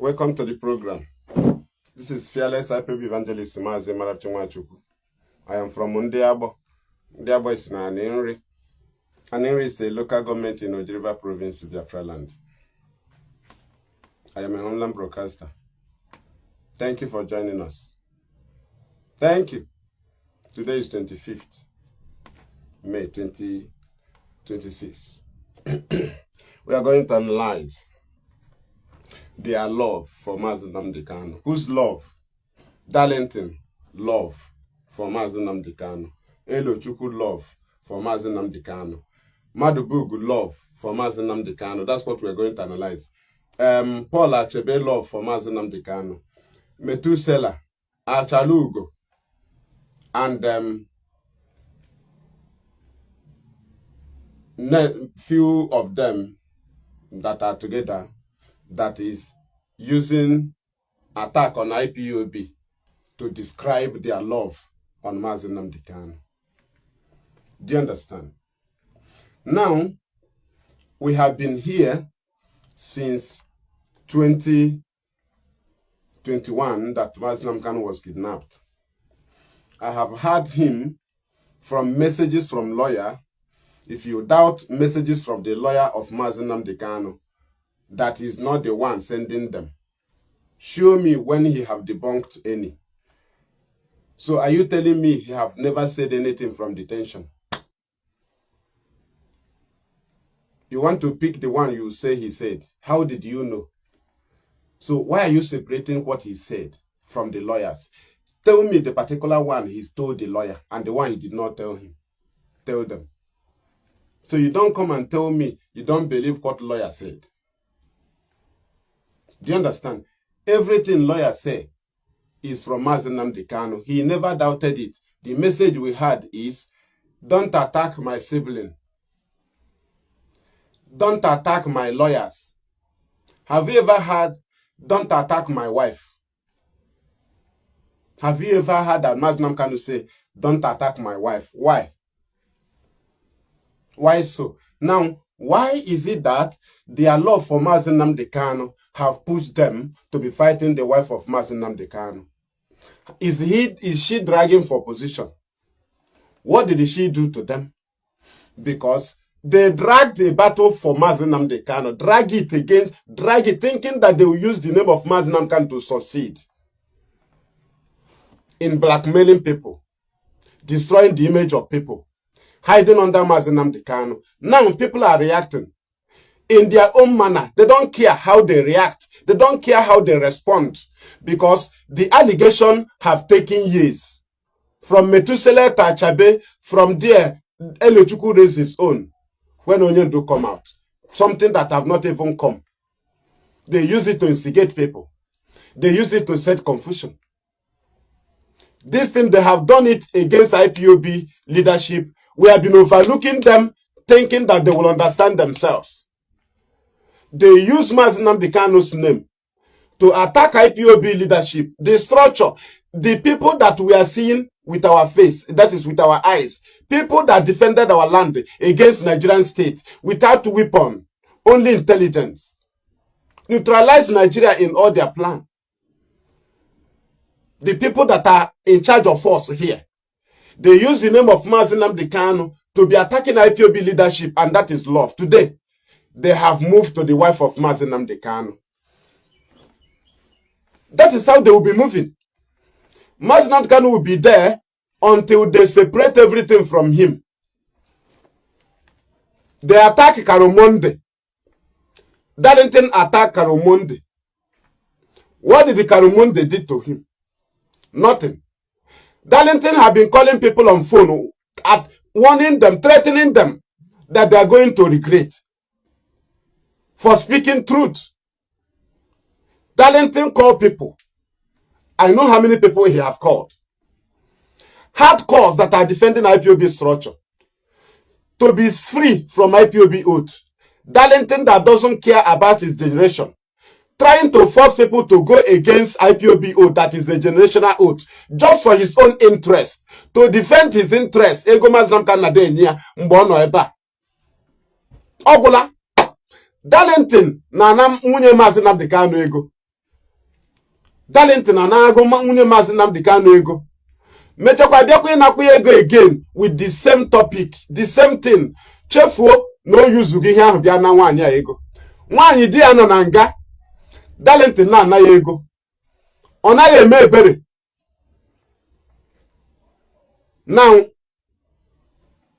Welcome to the program. This is Fearless IPOB Evangelist Mazi Nnamdi Kanu. I am from Ndiabo. Ndiabo is in Aninri. Aninri is a local government in Ojiriba province, Biafra land. I am a homeland broadcaster. Thank you for joining us. Thank you. Today is 25th May 2026. We are going to analyze their love for Mazi Nnamdi Kanu. Whose love? Darlington love for Mazi Nnamdi Kanu. Elochukwu love for Mazi Nnamdi Kanu. Madubugu love for Mazi Nnamdi Kanu. That's what we're going to analyze. Paul Achebe love for Mazi Nnamdi Kanu. Metusela, Achalugo, and few of them that are together, that is using attack on IPOB to describe their love on Mazi Nnamdi Kanu. Do you understand? Now, we have been here since 2021 that Mazi Nnamdi Kanu was kidnapped. I have heard him from messages from lawyer. If you doubt messages from the lawyer of Mazi Nnamdi Kanu, that is not the one sending them. Show me when he have debunked any. So are you telling me he have never said anything from detention? You want to pick the one you say he said. How did you know? So why are you separating what he said from the lawyers? Tell me the particular one he told the lawyer and the one he did not tell him. Tell them. So you don't come and tell me you don't believe what lawyer said. Do you understand? Everything lawyers say is from Mazi Nnamdi Kanu. He never doubted it. The message we had is, don't attack my sibling. Don't attack my lawyers. Have you ever heard, don't attack my wife? Have you ever heard that Mazi Nnamdi Kanu say, don't attack my wife? Why? Why so? Now, why is it that their love for Mazi Nnamdi Kanu have pushed them to be fighting the wife of Mazi Nnamdi Kanu? Is she dragging for position? What did she do to them? Because they dragged a battle for Mazi Nnamdi Kanu, drag it, thinking that they will use the name of Mazi Nnamdi Kanu to succeed in blackmailing people, destroying the image of people, hiding under Mazi Nnamdi Kanu. Now people are reacting in their own manner. They don't care how they react. They don't care how they respond, because the allegation have taken years. From Metusela to Achabe, from there, Elochukwu raised his own. When Onyendu come out, something that have not even come. They use it to instigate people. They use it to set confusion. This thing, they have done it against IPOB leadership. We have been overlooking them, thinking that they will understand themselves. They use Mazi Nnamdi Kanu's name to attack IPOB leadership, the structure, the people that we are seeing with our face, that is with our eyes, people that defended our land against Nigerian state without weapon, only intelligence, neutralize Nigeria in all their plan. The people that are in charge of us here, they use the name of Mazi Nnamdi Kanu to be attacking IPOB leadership, and that is love. Today, they have moved to the wife of Mazi Nnamdi Kanu. That is how they will be moving. Mazi Nnamdi Kanu will be there until they separate everything from him. They attack Karumonde. Darlington attack Karumonde. What did the Karumonde did to him? Nothing. Darlington have been calling people on phone, warning them, threatening them that they are going to regret for speaking truth. Darlington called people. I know how many people he have called. Hardcores that are defending IPOB structure to be free from IPOB oath. Darlington that doesn't care about his generation, trying to force people to go against IPOB oath, that is the generational oath, just for his own interest, to defend his interest. Ego Mazi Nnamdi Kanu na de nya mgbe ono eba. Obula Darlington na nwunye Mazi Nnamdi Kanu ego. Darlington anaghị nwunye Mazi Nnamdi Kanu ego. Mechakwa bịakwa ịnakwa ya ego again with the same topic, the same thing. Chefuo na o yuzugo ihe ahụ bịa na nwaanyị a ego. Nwaanyị di ya nọ na nga, Darlington na-anaghị ego. Ọ naghị eme ebere. Now,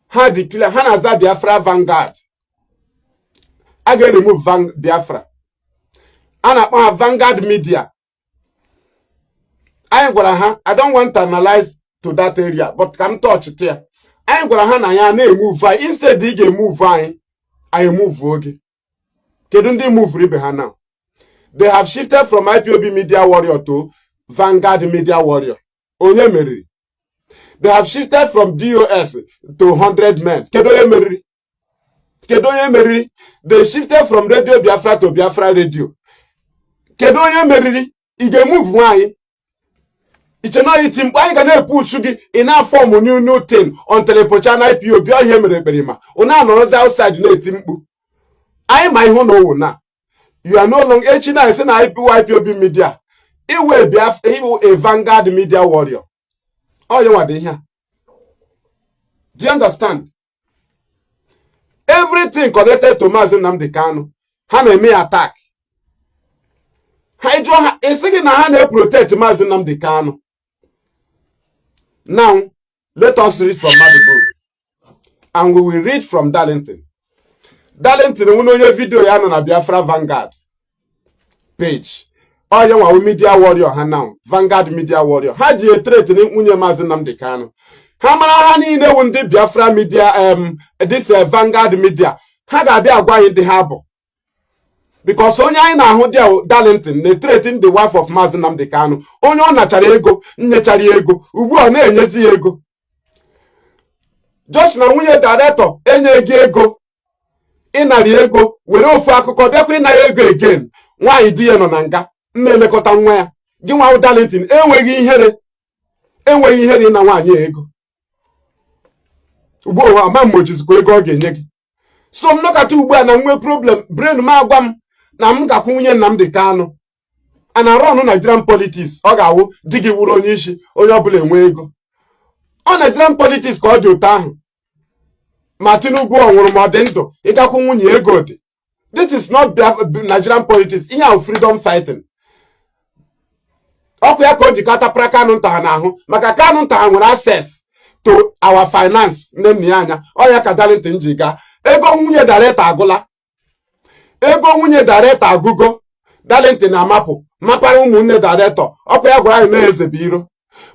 ha declare, ha na-aza Biafra Vanguard. A ga-remove Biafra. A na-akpọ ha Vanguard Media. Anyị gwara ha, I don't want to analyze to that area, but can touch it here. Anyị gwara ha na ya na-emove anyị. Instead ị ga-emove anyị move oge. Kedu ndị move ibe ha now? They have shifted from IPOB Media Warrior to Vanguard Media Warrior. Onye meriri. They have shifted from DOS to 100 men. Kedu onye meriri? Kedu onye meriri? They shifted from Radio Biafra to Biafra Radio. Kedu onye meriri? Ị ga-move nwanyị. Iche na iti mkpa anyị ga na-epush gị ị na-form new thing until epocha na IPOB ihe mere ekperima. Una anọrọzi outside na-eti mkpu. Anyị ma ihe na owu na. You are no longer echi na esi na IPOB media. Iwe Biafra, iwu a Vanguard Media Warrior. Oh, you want to hear? Do you understand? Everything connected to Mazi Nnamdi Kanu, ha na-eme attack. Ha jụọ ha esighị na ha na-protect Mazi Nnamdi Kanu. Now, let us read from Madibu. And we will read from Darlington. Darlington, we know your video ya na Biafra Vanguard page. Oh, you want Media Warrior ha now. Vanguard Media Warrior. Ha ji threat ni nwunye Mazi Nnamdi Kanu. Ha mara ha niile wu ndị Biafra Media this Vanguard Media. Ha ga-abịa agwa anyị ndị ha bụ. Because onye anyị na-ahụ dị Darlington na-threaten the wife of Mazi Nnamdi Kanu. Onye ọ nachara ego, nyechara ego, ugbu a na-enyezi ego. Josh na nwunye director enye gị ego. Ịnarị ego, were ofu akụkọ bịakwa ịnarị ego again. Nwaanyị di ya nọ na nga. Na-elekọta nwa ya. Gị nwa Darlington enweghị ihere na nwaanyị ego. Ugbu a ama mmojizikwa ego ọ ga-enye gị. So m nọkata ugbu a na nwe problem brain m agwa m na m ga-akwụ nwunye Nnamdi Kanu. A na-arụ ọnụ Nigerian politics ọ ga-awụ di gị wuru onye isi onye ọbụla enwe ego. Ọ Nigerian politics ka ọ dị ụtọ ahụ. Ma Tinubu ọ nwụrụ ma ọ dị ndụ ịgakwụ nwunye ego dị. This is not Nigerian politics. Ihe ahụ freedom fighting. Ọkụ ya ka o jikọta pra Kanu nta ha n'ahụ maka Kanu nta ha nwere access to our finance nne nne ya anya. Ọ ya ka Darlington ji gaa. Ego nwunye director agụla. Ego nwunye director agụgo. Darlington amapụ mapara ụmụnne director. Ọkụ ya gwara anyị na-eze bụ iro.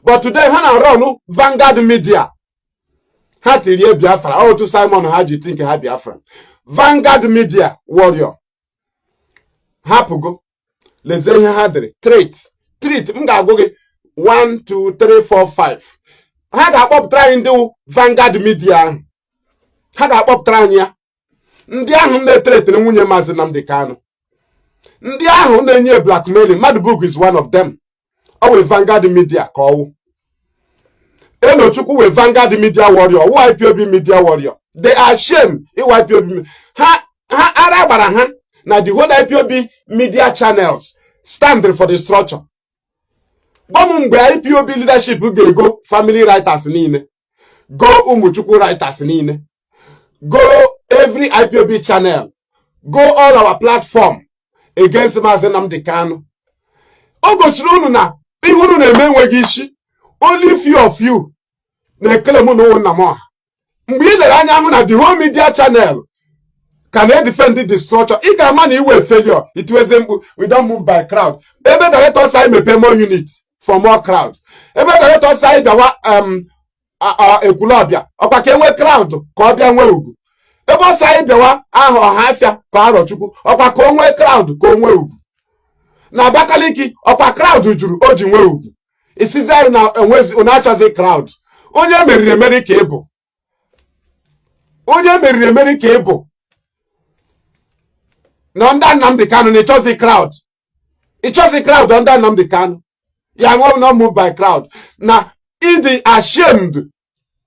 But today ha na-run Vanguard Media. Ha tirie Biafra. Otu Simon ha ji think ha Biafra. Vanguard Media Warrior. Hapụgo. Leze ihe ha dere. Treat. M ga-agụ gị 1, 2, 3, 4, 5. Ha ga-akpọpụtara anyị ndị Vanguard Media ahụ. Ha ga-akpọpụtara anyị ya. Ndị ahụ na-etretere nwunye Mazi Nnamdi Kanu. Ndị ahụ na-enye blackmailing. Madibu is one of them. Ọ wee Vanguard Media ka ọwụ. Enochukwu wee Vanguard Media Warrior. Who IPOB Media Warrior. They are ashamed. IPOB. Ha ara gbara ha na the whole IPOB media channels stand for the structure. Gwa mgbe IPOB leadership ga-ego family writers niile. Go Umuchukwu writers niile. Go every IPOB channel. Go all our platform against Mazi Nnamdi Kanu. O gochiri unu na ihe unu na-eme enweghị isi. Only few of you na-ekele mụ na ụmụ nna m ọha. Mgbe ị lere anya ahụ na the whole media channel can they defend the structure? Ị ga-ama na iwe failure. It was we don't move by crowd. Ebe director say mepe more unit for more crowd. Ebe director say bịawa Ekwulọbịa ọkwa ka enwe crowd ka ọ bịa nwee ugwu. Ebe ọ say bịawa ahụ Ọhafịa ka Arọchukwu ọkwa ka o nwee crowd ka o nwee ugwu. Na Abakaliki ọkwa crowd juru o ji nwee ugwu. Isizi anyị na enwezi na-achọzi crowd. Onye meriri emeri ka ịbụ. Onye meriri emeri ka ịbụ. Na under Nnamdi Kanu na-echozi crowd. Ichozi crowd under Nnamdi Kanu. You will not move by crowd. Now, it is ashamed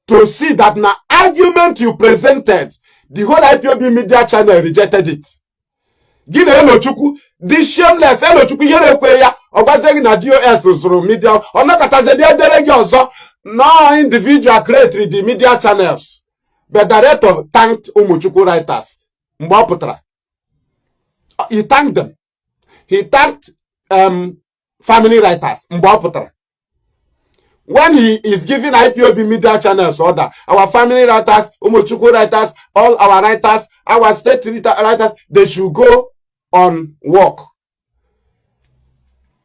to see that now argument you presented, the whole IPOB media channel rejected it. Gine Enochukwu, the shameless Enochukwu here kwe ya, Ogwazegi na DOS usoro media. Onakataze bia delegi ozo. No individual created the media channels. The director thanked Umuchukwu writers. Mboputara. He thanked them. He thanked family writers. Mboputara. When he is giving IPOB media channels order, our family writers, Umuchukwu writers, all our writers, our state writers, they should go on work.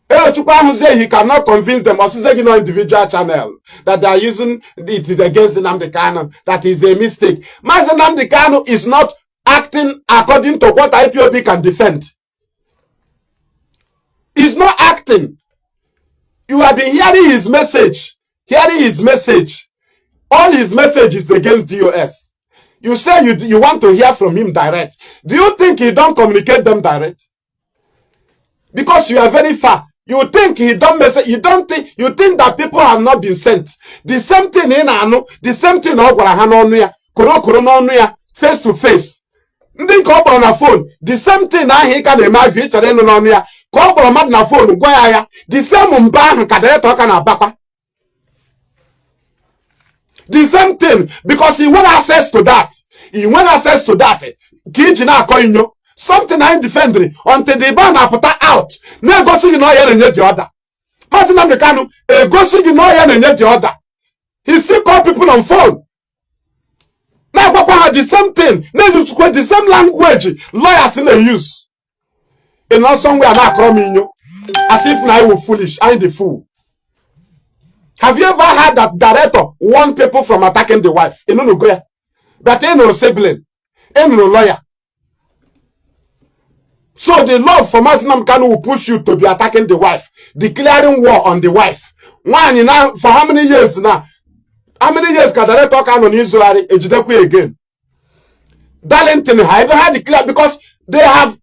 He cannot convince them, or no individual channel, that they are using it against Nnamdi Kanu. That is a mistake. Mazi Nnamdi Kanu is not acting according to what IPOB can defend. He's not acting. You have been hearing his message. All his message is against DOS. You say you want to hear from him direct. Do you think he don't communicate them direct? Because you are very far. You think he don't message. You think that people have not been sent. The same thing in Anu, the same thing face to face. Ndị ka ọ kpọrọ na phone, the same thing ahụ ị ka na-eme agụ ị chọrọ ịnụ n'ọnụ ya. Ka ọ kpọrọ mmadụ na phone gwa ya, the same mba ahụ ka director ọka na-abakwa. The same thing, because he want access to that. He want access to that. Ka iji na-akọ inyo. Something I defend until the ban put out. No go see no yen the other. Mazi Nnamdi Kanu, go see no yen the other. He still call people on phone. Now Papa had the same thing. Now you square the same language. Lawyers in the use. And now somewhere now crumbing you. As if now you foolish. I am the fool. Have you ever heard that director warn people from attacking the wife? You know no go. That ain't no sibling. Ain't no lawyer. So the love for Mazi Nnamdi Kanu will push you to be attacking the wife, declaring war on the wife. One, you know, for how many years now? How many years can the talk on Israel again? Darlington, I ever had declared because they have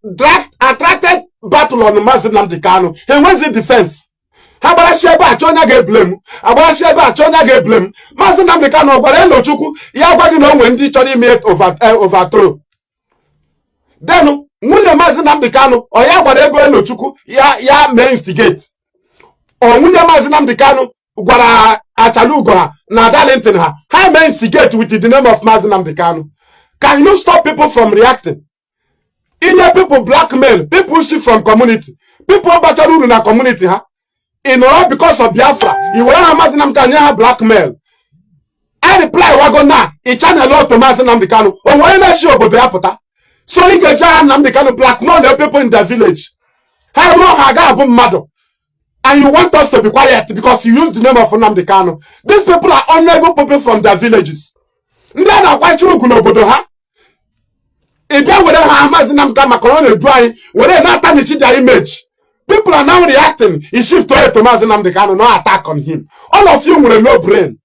attracted battle on Mazi Nnamdi Kanu. And when's the defense? How about Sheba Chonya get blame? About Sheba Chonya get blame? Mazi Nnamdi Kanu, but hello Chuku, yeah, but you know when the Choni made overthrow. Then Munye Mazi Nnamdi Kanu or ya gbara ego Elochukwu ya may instigate. Or Munye Mazi Nnamdi Kanu gwara Achalugo ha na Darlington ha may instigate with the name of Mazi Nnamdi Kanu. Can you stop people from reacting? Inye people blackmail, people shift from community. People bacharu na community ha. In all because of Biafra, you will have Mazi Nnamdi Kanu ha blackmail. I reply wago na, I channel out to Mazi Nnamdi Kanu. O wena shi obodo ya puta. So he can Nnamdi Kanu blackmail the people in the village. How long Haga Mado? And you want us to be quiet because you use the name of Nnamdi Kanu. These people are honorable people from their villages. Then I want you to go ha. If you would have Mazi Nnamdi Kanu corona dry, would they not tarnish their image? People are now reacting. He shift to Mazi Nnamdi Kanu, no attack on him. All of you with a no brain.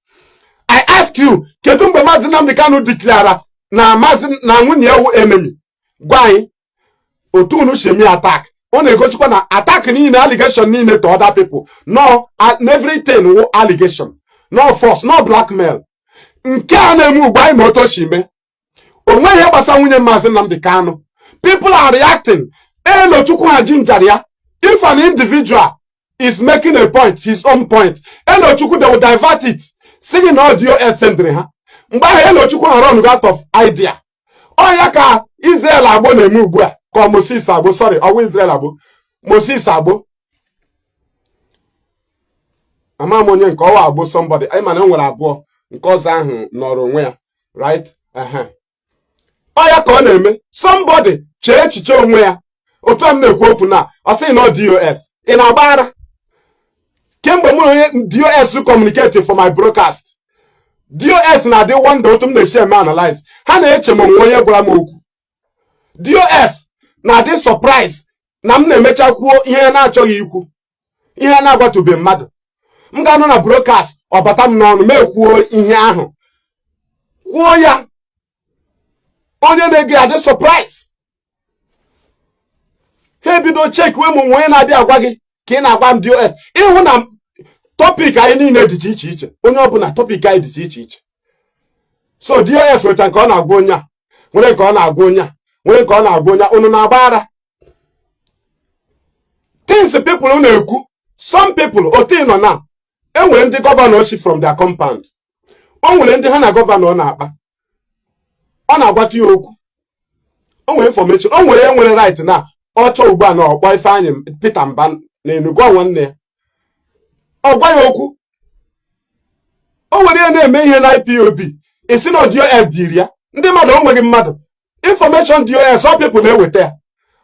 I ask you, Kedumbe Mazi Nnamdi Kanu declare na Mazi na nwunye enemy. Why? Otunu shemi attack. On a go na attack ni allegation ni to other people. No, everything allegation. No force, no blackmail. Nke anemu why moto shime. Onwe ye gbasa nwunye Mazi Nnamdi Kanu. People are reacting. Elochukwu ha jinjaria. If an individual is making a point, his own point, Elochukwu they will divert it. Singing audio assembly ha. Mba Elochukwu ha run out of idea. Oya ka Israel agbo na eme ugbu a ka Moses agbo sorry ọwụ Israel agbo Moses agbo ama m onye nke ọwa agbo somebody anyị mana nwere abụọ nke ọzọ ahụ nọrọ onwe ya right oya ka ọ na-eme somebody chee echiche onwe ya otu am na-ekwu okwu na ọ sị na DOS ị na-agbara kemgbe m onye DOS communicate for my broadcast DOS na dị wonder otu m na-eche me analyze ha na-eche m onye gwara m okwu DOS na dị surprise na m na-emecha kwuo ihe na-achọghị ikwu ihe na-agwatube mmadụ m ga-anọ na broadcast ọbata m n'ọnụ ma ekwuo ihe ahụ kwuo ya onye na-ege adị surprise ha ebido check we m onye na-abịa agwa gị ka ị na-agwa m DOS ịhụ na topic anyị niile dị iche iche onye ọbụla topic anyị dị iche iche so DOS weta nke ọ na-agwa onye a nwere nke ọ na-agwa onye a nwere nke ọ na-agwa onye unu na-agbara things people na-ekwu Some people, Otino now, and when the governorship from their compound, when the Hana governor na on about you, on information, on when right now, or Choban or boy find him, Peter and Ban, name go one there. Oh, why Oku? Oh, when they may an IPOB, it's not your SDria. They mother, information DOS, some people know with there.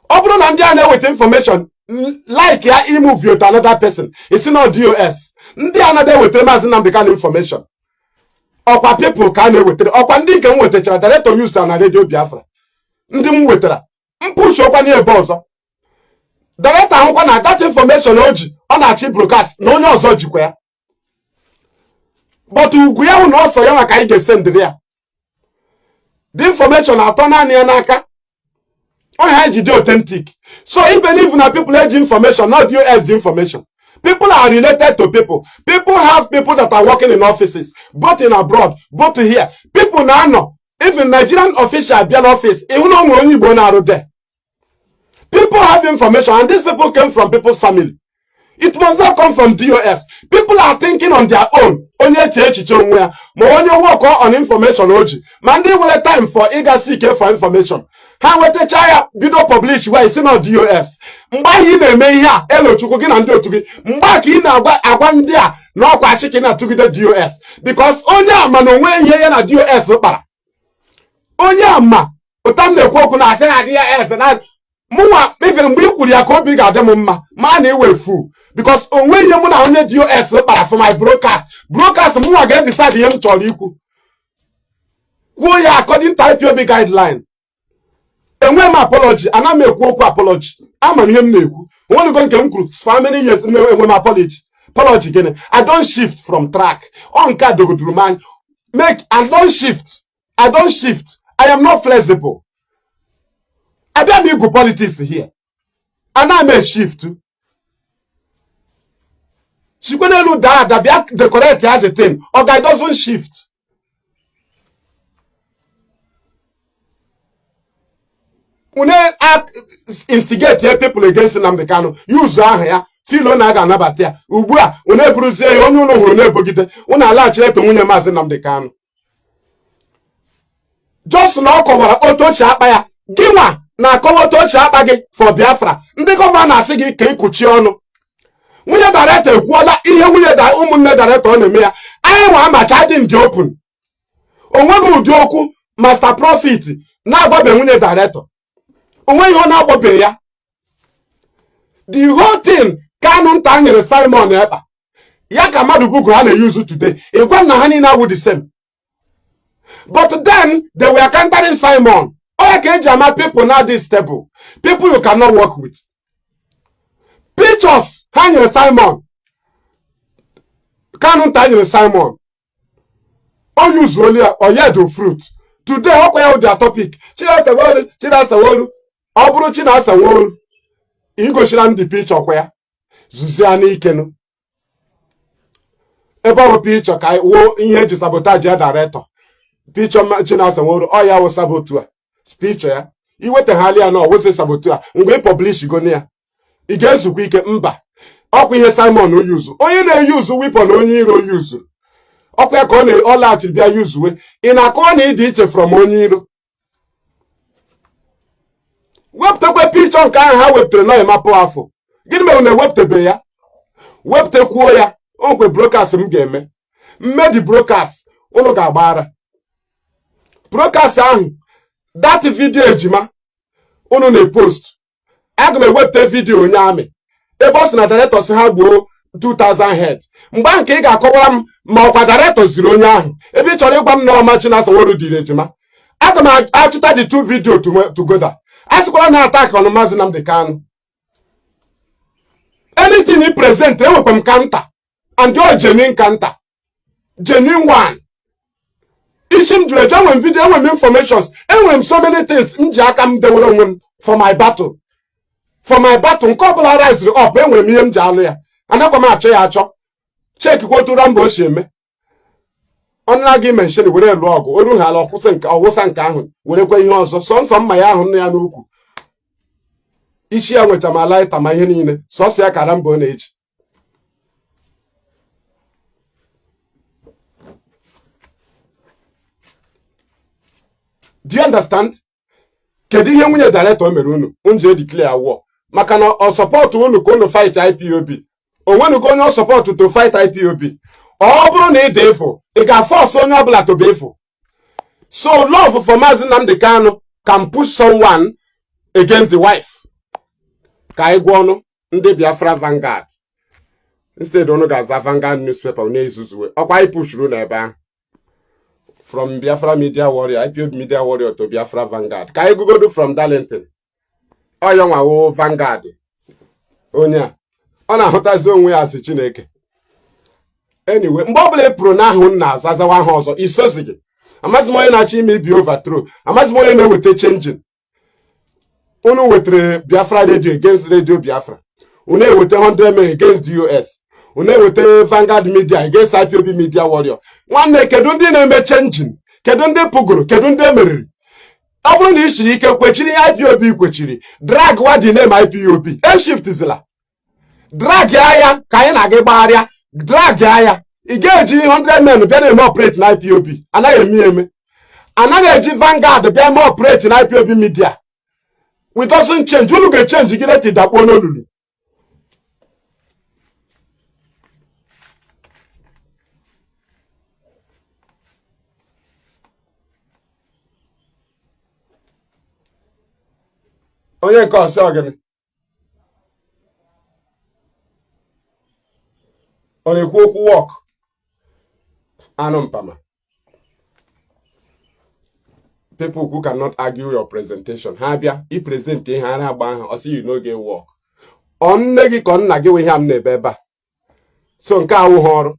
Open and there with information. Like ya move you to another person. It's not DOS. Ndị another with Mazi Nnamdi Kanu information. Okwa people can with it. Okwa ndị can with it. Director use na radio Biafra. Ndị m wetara. Mpush okwa ni ebozo. Director ahụkwa na that information oji ọ na-achị broadcast na onye ọzọ jikwa ya. But ugwu ya na ọsọ ya maka anyị ga-send ya. The information atọ naanị ya n'aka. Oh, authentic. So even if na people have information, not you as the information. People are related to people. People have people that are working in offices, both in abroad, both here. People now know. Even Nigerian official be an office, even when you born out there. People have information, and these people came from people's family. It must not come from DOS. People are thinking on their own. Onye chechi chonwe. Mo onye work on information oji. Man dey will time for eager seek for information. Ha wete chaya video publish where it's not DOS. Mgba hi na-eme ihe a elo chukwu gị na ndị otu gị. Mgba ka ị na-agwa ndị a na ọkwa chiki na tugide DOS because onye ama na onwe ihe ya na DOS kpara. Onye ama utam na-ekwu okwu na asị na DOS na mụnwa even mgbe I kwuru ya ka obi ga-adị m mma ma na iwe fu because onwe ihe mụ na onye DOS kpara for my broadcast mụnwa ga-decide ihe m chọrọ ikwu. Kwuo ya according to IPOB guideline. Enwe m apology, ana m ekwu okwu apology. Ama m ihe m na-ekwu. Onwe go nke m kwuru for many years enwe m apology. Apology gịnị? I don't shift from track. On ka dogoduru man. I don't shift. I am not flexible. I don't need good politics here. And I may shift. She gonna look that the correct the thing. Or guy doesn't shift. When they instigate here people against Nnamdi Kanu, use here, feel on aga nabatia. Ubua, une bruise, onu no une bogite, una la chile to une Mazi Nnamdi Kanu. Just now cover otochi akpa Giwa na cover otochi akpa for Biafra. Ndị gọvanọ asị gị ka ikuchi ọnụ. Nwunye director ekwuola ihe nwunye da ụmụnne director na-eme ya. Anyị nwa amacha dị ndị open. Onweghị ụdị okwu master profit na-agbabe nwunye director. Onwe ihe na-agbabe ya. The whole thing Kanu nta nyere Simon eba. Ya ka mmadụ buku ha na-use today. Ịgwa na ha niile awụ the same. But then they were countering Simon. Oh, Jama people not this stable. People you cannot work with. Pictures hang Simon. Can't tell Simon. Or use earlier or yet do fruit. Today, how can their topic? Chinas a word. Obru chinas a word. Ingo shiram the picture where Zuziani Kenu. About picture kai wo in sabotage director. Picture chinas a word. Oh, yeah, was saboteur. Speech ya. You wait a halia no, what's a saboteur? We publish go near. He gets to quick mba. Up here Simon no use. Only they use weapon only no use. Up here corner all that be use way. In a corner ditch from Oniro. Web the picture can have web to know my powerful. Give me on the web to be ya. Web the quoya. Uncle broadcast some game. Made the broadcast. Ologa bara. Broadcast ang. That video jima. Ono ne post. I'm going to web the video nyame. The boss na director si ha gbo 2000 head. Mgba nke ga akọwara ma ọkwa director ziri onye ahụ. Ebe chọrọ ịgwa m na ọma Chinasa Nworu dị ejima. Aga m achụta the two video together. Asịkwala na attack on Mazi Nnamdi Kanu. Anything he present, enwekwa m counter. And you're genuine counter. Genuine one. Ishim jure enwe video, enwe informations, enwe so many things. Nji aka m dewere onwe m for my battle. For my battle, couple rise up, and when me and Jalia, and I'm going to acho. Check what to Rambo shame. On argument, she will log, or do her or Wasan Kahun, will go in also, some my own Yanuku. Ishia went to my light and my henny, so say Carambo age. Do you understand? Kedu ihe nwunye director mere unu unje declare war maka na o support unu ko unu fight IPOB onwenu ko onye support to fight IPOB ọ bụrụ na ị dị ifo ị ga-force onye ọbụla to be ifo. So love for Mazi Nnamdi Kanu can push someone against the wife. Ka anyị gwa ọnụ ndị Biafra Vanguard instead unu ga-aza Vanguard newspaper na-ezuzuwe ọkwa anyị pushuru n'ebe ahụ from Biafra media warrior, IPOB media warrior to Biafra Vanguard. Ka anyị gugodo from Darlington ọya nwawo Vanguard onye a ọ na-ahụtazi onwe ya asị Chineke. Anyway, mgbe ọbụla epụrụ n'ahụ nna azazawa ha ọzọ isozi gị. Amazi m onye na-achọ ime ibi overthrow, amazi m onye na-eweta changing. Unu wetere Biafra radio against Radio Biafra, unu eweta 100 men against the US, unu eweta Vanguard media against IPOB media warrior. Nwanne, kedu ndị na-eme changing? Kedu ndị pụgoro? Kedu ndị emeriri? Ọ bụrụ na ishiri ike kwechiri IPOB kwechiri, drag what the name IPOB, shift zila. Drag ya ka anyị na-aga gbagharịa, drag ya. Ị ga-eji 100 men bịa na-eme operate na IPOB, anaghị eme. Anaghị eji Vanguard bịa eme operate na IPOB media. We doesn't change. Unu ga-change gị leti dakpo n'olulu. Onye nke ọsọ ọgịnị ọ na-ekwu okwu work anụ mpama. People who cannot argue your presentation. Ha bịa i present ihe a na-agba aha ọ sị you no get work. Ọ nne gị ka nna gị nwe ihe m na-ebe ebe a. So nke awụ ha ọrụ.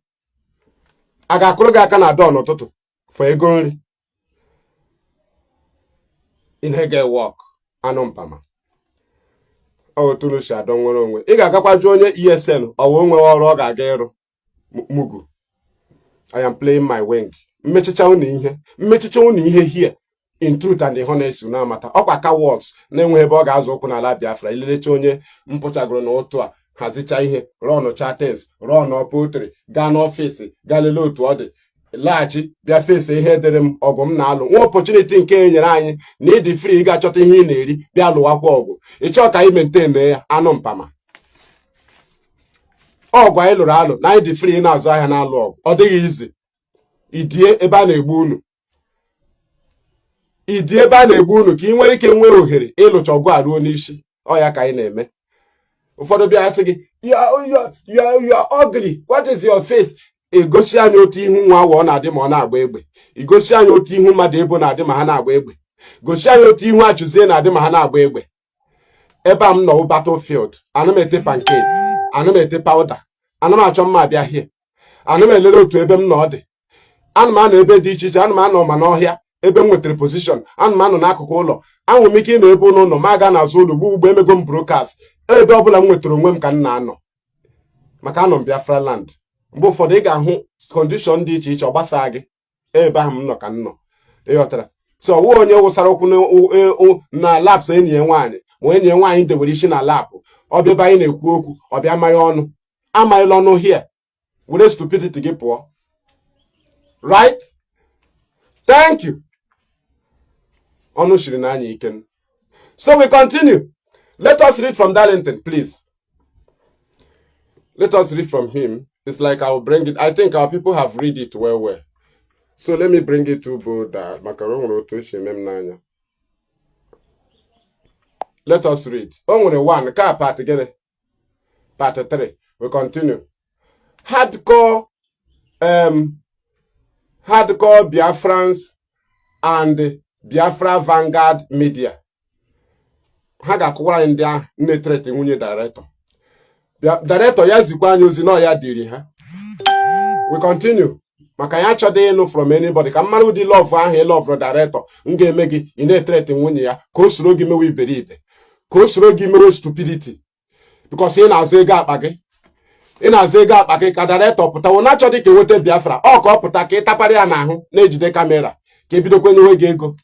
A ga-akụrụ gị aka na dọ n'ụtụtụ for ego nri. In he get work anụ mpama. Ọ tụrụ shi adọ nwere onwe. Ị ga-agakwa jụ onye ESN ọ wee nwe ọrụ ọ ga-aga ịrụ. Mugu. I am playing my wing. Mmechicha unu ihe here. In truth and the honest na amata ọkwa ka words na-enwe ebe ọ ga-azụ ụkwụ n'ala Biafra ilelecha onye mpụchagoro na otu a hazicha ihe run chatins run poultry gaa n'ọfịs gaa lelee otu ọ dị laghachi bịa fesi ihe dịrị m ọgụ m na-alụ nwa opportunity nke e nyere anyị na ịdị free ịga chọta ihe ị na-eri bịa lụwakwa ọgụ ịchọ ka anyị maintain ya anụ mpama ọgụ anyị lụrụ alụ na anyị dị free na-azụ ahịa na-alụ ọgụ ọ dịghị izi idie ebe a na-egbu unu ịdị ebe a na-egbu unu ka ị nwee ike nwee ohere ịlụcha ọgụ aruo n'isi ọ ya ka anyị na-eme. Ụfọdụ bịa sị gị you are ugly, what is your face? Egosi anyị otu ihu nwa awa ọ na-adị ma ọ na-agba egbe, igosi anyị otu ihu mmadụ ebo na-adị ma ha na-agba egbe, gosi anyị otu ihu achụzie na-adị ma ha na-agba egbe. Ebe a m nọ battlefield, ana m ete pancake, ana m ete powder, ana m achọ mma abịa hie, ana m elele otu ebe m nọ dị, ana m anọ ebe dị iche iche, ana m anọ ma n'ọhịa ebe m nwetara position, ana m anọ n'akụkụ ụlọ, anwụ m ike ịnọ ebe ụlọ ma aga n'azụ ụlọ ugbo emego m broadcast ebe ọbụla m nwetara onwe m ka m na-anọ maka anọ m Biafra land. Mgbe ụfọdụ ị ga-ahụ condition dị iche iche ọ gbasaa gị ebe ahụ m nọ ka m nọ ịghọtara. So ọwụ onye wụsara okwu na laps enyi ya nwaanyị ma enyi ya nwaanyị dewere isi na lapụ ọbịa ebe anyị na-ekwu okwu ọbịa amaghị ọnụ amaghịla ọnụ here were stupidity gị pụọ. Right? Thank you. Ọnụ shiri n'anya ike. So we continue. Let us read from Darlington, please. Let us read from him. It's like I will bring it. I think our people have read it well. So let me bring it to Buddha. Let us read. Only one. Part together. Part 3. We continue. Hardcore Biafrans and Biafra Vanguard media. Ha ga-akụwara ndị ahụ na-etrete nwunye director. Director ya zikwa anyị ozi na ya dịrị ha. We continue. Maka ya chọdị ịnụ from anybody. Ka mmadụ dị love ahụ love director. M ga-eme gị ị na-etrete nwunye ya ka o soro gị mewe iberibe. Ka o soro gị mewe stupidity. Because ị na-azụ ego akpa gị. Ị na-azụ ego akpa gị ka director pụta. Wụ na-achọdị ka eweta Biafra. Ọ ka ọ pụta ka ị tapara ya n'ahụ na-ejide kamera. Ka ebidokwe nyewe gị ego.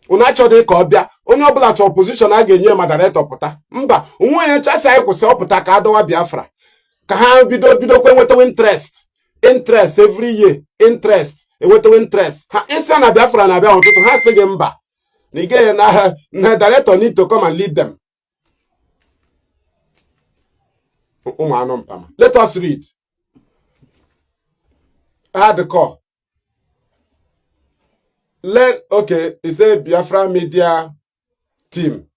Unu achọdị ka ọ bịa onye ọbụla chọrọ position a ga-enye ma director pụta mba onwe onye chasị anyị kwụsị ọpụta ka adọwa Biafra ka ha bidokwe nwetawe interest every year interest ewetawe interest ha ịsa na Biafra na abịa ụtụtụ ha sị gị mba na ị gaghị na director need to come and lead them. Let us read. I had the call. Okay, it's a Biafra media team,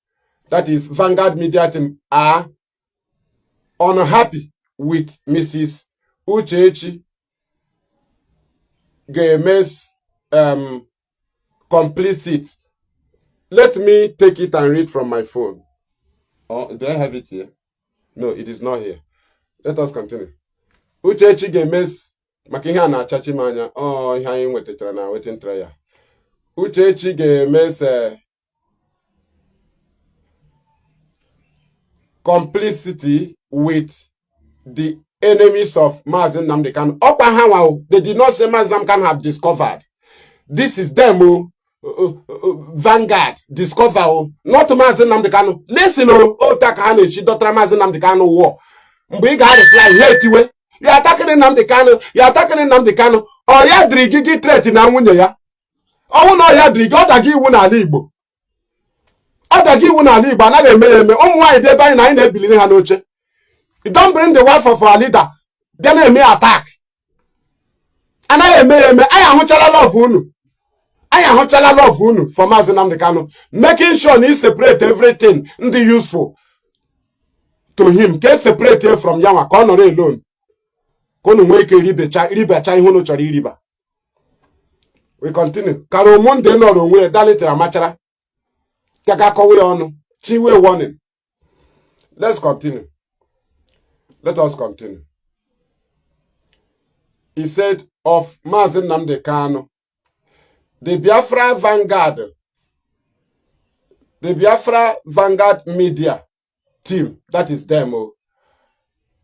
that is Vanguard media team, are unhappy with Mrs. Uchechi Game's complicit. Let me take it and read from my phone. Oh, do I have it here? No, it is not here. Let us continue. Uchechi Game's makiha na chachi manya. Oh, ihe anyị nwetachara na wetentara ya. Uchechi Game's complicity with the enemies of Mazi Nnamdi Kanu. They did not say Mazi Nnamdi Kanu have discovered. This is them, Vanguard, discover, not Mazi Nnamdi Kanu. Listen, Takahane, she daughter Mazi Nnamdi Kanu war. We got reply, hate you are attacking Nnamdi Kanu, you are attacking Nnamdi Kanu. Oh, yeah, Drigi threat in Amunya. Oh, no, yeah, Drigi, Otagi wuna Libo. Otagi wuna Libo, and I may, why they buy 9 billion hanoche. You don't bring the wife of our leader, then I may attack. And I am Hochala love Unu. I am Hochala love Unu for Mazi Nnamdi Kanu, making sure he separate everything in the useful to him. Can separate him from Yama, Conor alone. We continue. Karomonde no runwe dalitera machara. Kakakowe onu. Chiwe warning. Let's continue. Let us continue. He said of Mazi Nnamdi Kanu, the Biafra Vanguard media team, that is them,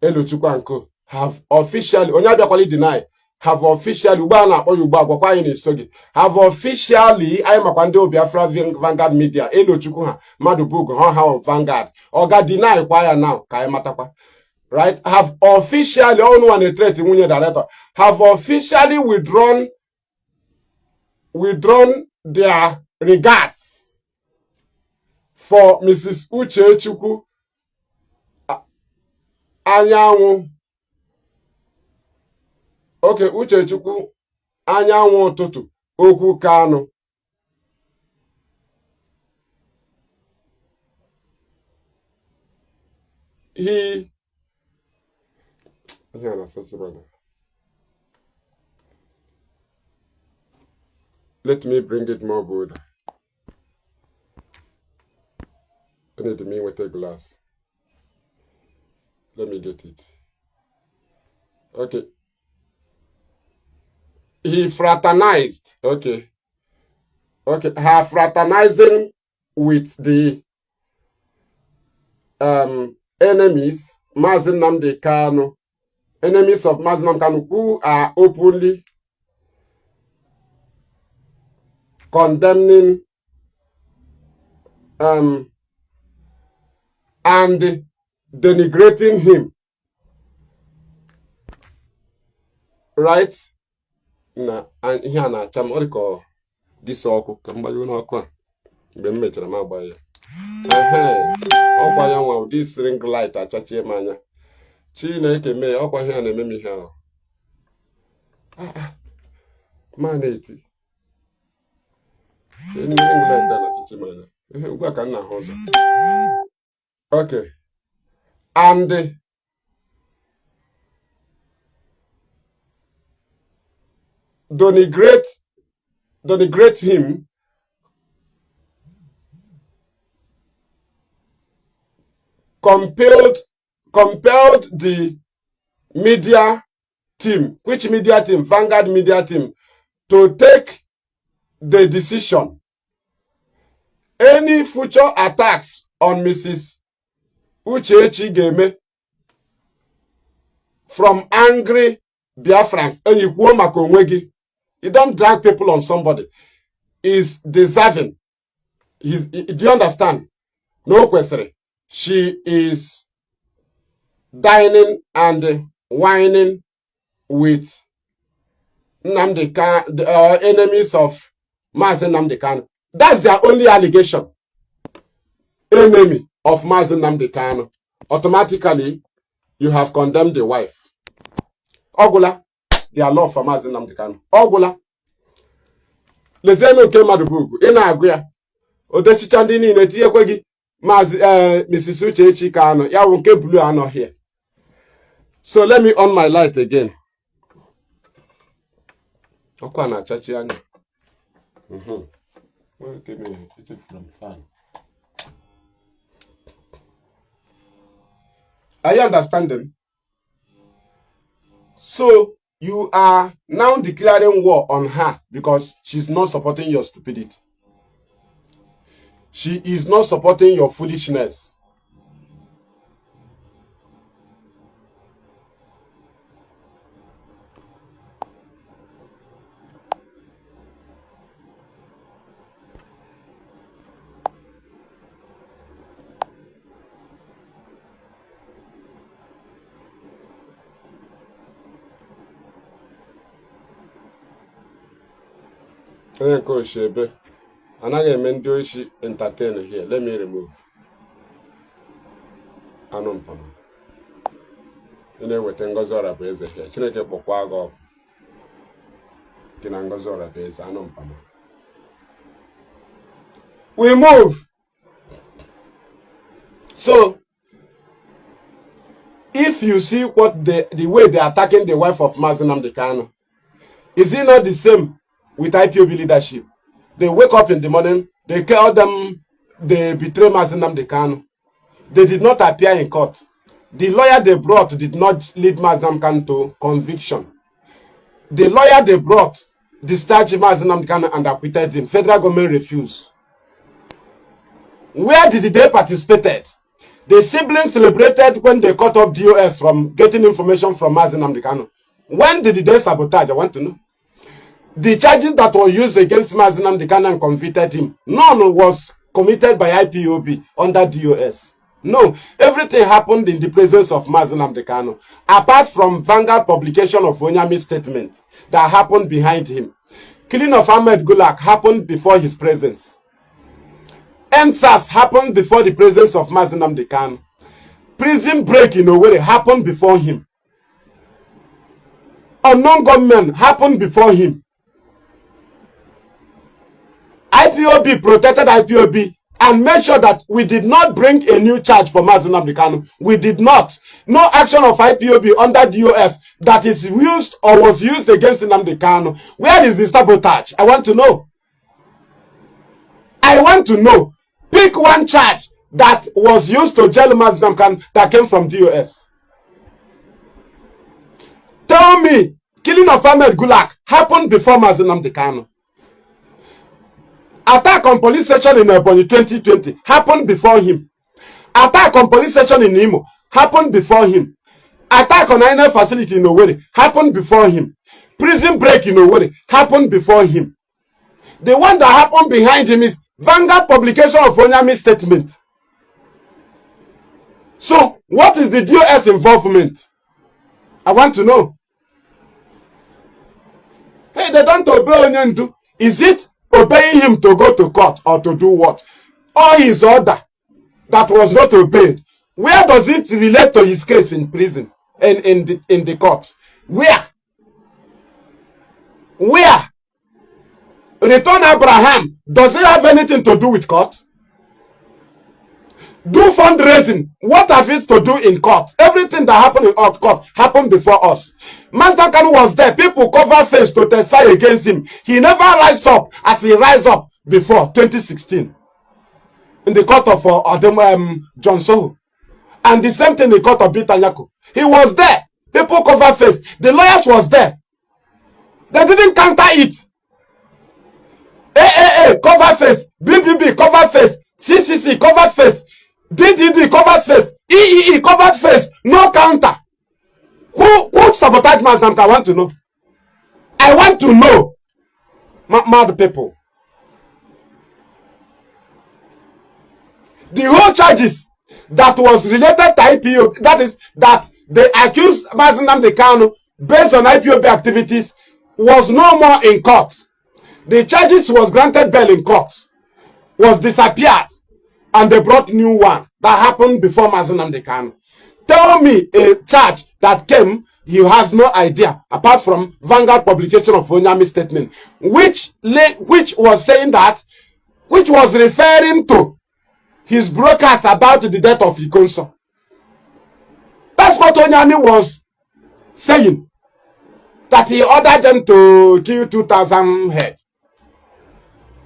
Eluchukwanko, have officially, Onyabiakwali deny, have officially, have officially, I am a Kwando Biafra Vanguard media, Eluchukwa, Madubugo, on Vanguard, Oga deny, why now, Kayamatapa. Right, have officially, all one a threat director, have officially withdrawn their regards for Mrs. Uchechukwu Anyanwu. Okay, Uchechukwu Anyanwu Tutu Okwu Kanu. Let me bring it more good. I need me with a glass. Let me get it. Okay. He fraternized. Okay. Okay. Her fraternizing with the enemies, Mazi Nnamdi Kanu, enemies of Mazi Nnamdi Kanu, who are openly condemning and denigrating him. Right? Na and here na cham oriko this oku kambayo na akwa mgbe mmechara ma agba ya. Ọkwa ya nwa this ring light achachie manya. Chineke mee ọkwa ihe na-eme m ihe ahụ. Maneti. Ring light achachie manya. Ugwa ka nna ahụ ụzọ. Okay. And denigrate him compelled the media team, which media team? Vanguard media team, to take the decision. Any future attacks on Mrs. Uchechi Game from angry Biafrans, and you don't drag people on somebody, is deserving. Do you understand? No question. She is dining and whining with Nnamdi Kanu, enemies of Mazi Nnamdi Kanu. That's their only allegation. Enemy of Mazi Nnamdi Kanu. Automatically, you have condemned the wife. Ogula, their love for Mazi Nnamdi Kanu. Ogula. Lezeno ke madubugu. Ina agria. Odesi chandini neti kwegi. Mazi, Mrs. Uchechi Kanu. Ya wonke blue ano here. So let me on my light again. Okwa na chachi ani. Well, give me it from fan. Are you understanding? So you are now declaring war on her because she's not supporting your stupidity. She is not supporting your foolishness. Entertain here. Let me remove. Anompama. With Ngozora Beza here. Chineke Pokwago. Kinangozora Beza. Anompama. We move. So, if you see what the way they are attacking the wife of Mazi Nnamdi Kanu, is it not the same with IPOB leadership? They wake up in the morning, they tell them they betray Mazi Nnamdi Kanu. They did not appear in court. The lawyer they brought did not lead Mazi Nnamdi Kanu to conviction. The lawyer they brought discharged Mazi Nnamdi Kanu and acquitted him. Federal government refused. Where did they participate? The siblings celebrated when they cut off DOS from getting information from Mazi Nnamdi Kanu. When did they sabotage? I want to know. The charges that were used against Mazi Nnamdi Kanu and convicted him, none was committed by IPOB under DOS. No, everything happened in the presence of Mazi Nnamdi Kanu, apart from Vanguard publication of Onyami's statement that happened behind him. Killing of Ahmed Gulak happened before his presence. NSAS happened before the presence of Mazi Nnamdi Kanu. Prison break in Owerri happened before him. Unknown gunmen happened before him. IPOB protected IPOB and made sure that we did not bring a new charge for Mazi Nnamdi Kanu. We did not. No action of IPOB under DOS that is used or was used against Nnamdi Kanu. Where is the sabotage? I want to know. I want to know. Pick one charge that was used to jail Mazi Nnamdi Kanu that came from DOS. Tell me, killing of Ahmed Gulak happened before Mazi Nnamdi Kanu. Attack on police station in Ebonyi 2020 happened before him. Attack on police station in Imo happened before him. Attack on INF facility in Owerri happened before him. Prison break in Owerri happened before him. The one that happened behind him is Vanguard publication of Onyami's statement. So, what is the DOS involvement? I want to know. Hey, they don't obey Onyendu. Is it obeying him to go to court or to do what? Or his order that was not obeyed? Where does it relate to his case in prison and in the court? Where? Where? Return Abraham, does it have anything to do with court? Do fundraising. What have it to do in court? Everything that happened in court happened before us. Mazi Kanu was there. People cover face to testify against him. He never rise up as he rise up before 2016 in the court of John Soho. And the same thing in the court of Bitanyako. He was there. People cover face. The lawyers was there. They didn't counter it. AAA cover face. BBB cover face. CCC covered face. DDD covered face. EEE covered face. No counter. Who sabotaged Mazi Nnamdi? I want to know. I want to know. Mad people. The whole charges that was related to IPOB, that is, that they accused Mazi Nnamdi Kanu based on IPOB activities, was no more in court. The charges was granted bail in court, was disappeared, and they brought new one that happened before Mazi Nnamdi Kanu. Tell me a charge that came, he has no idea, apart from Vanguard publication of Onyami statement, which was saying that, which was referring to his broadcast about the death of Ikonso. That's what Onyami was saying, that he ordered them to kill 2,000 head.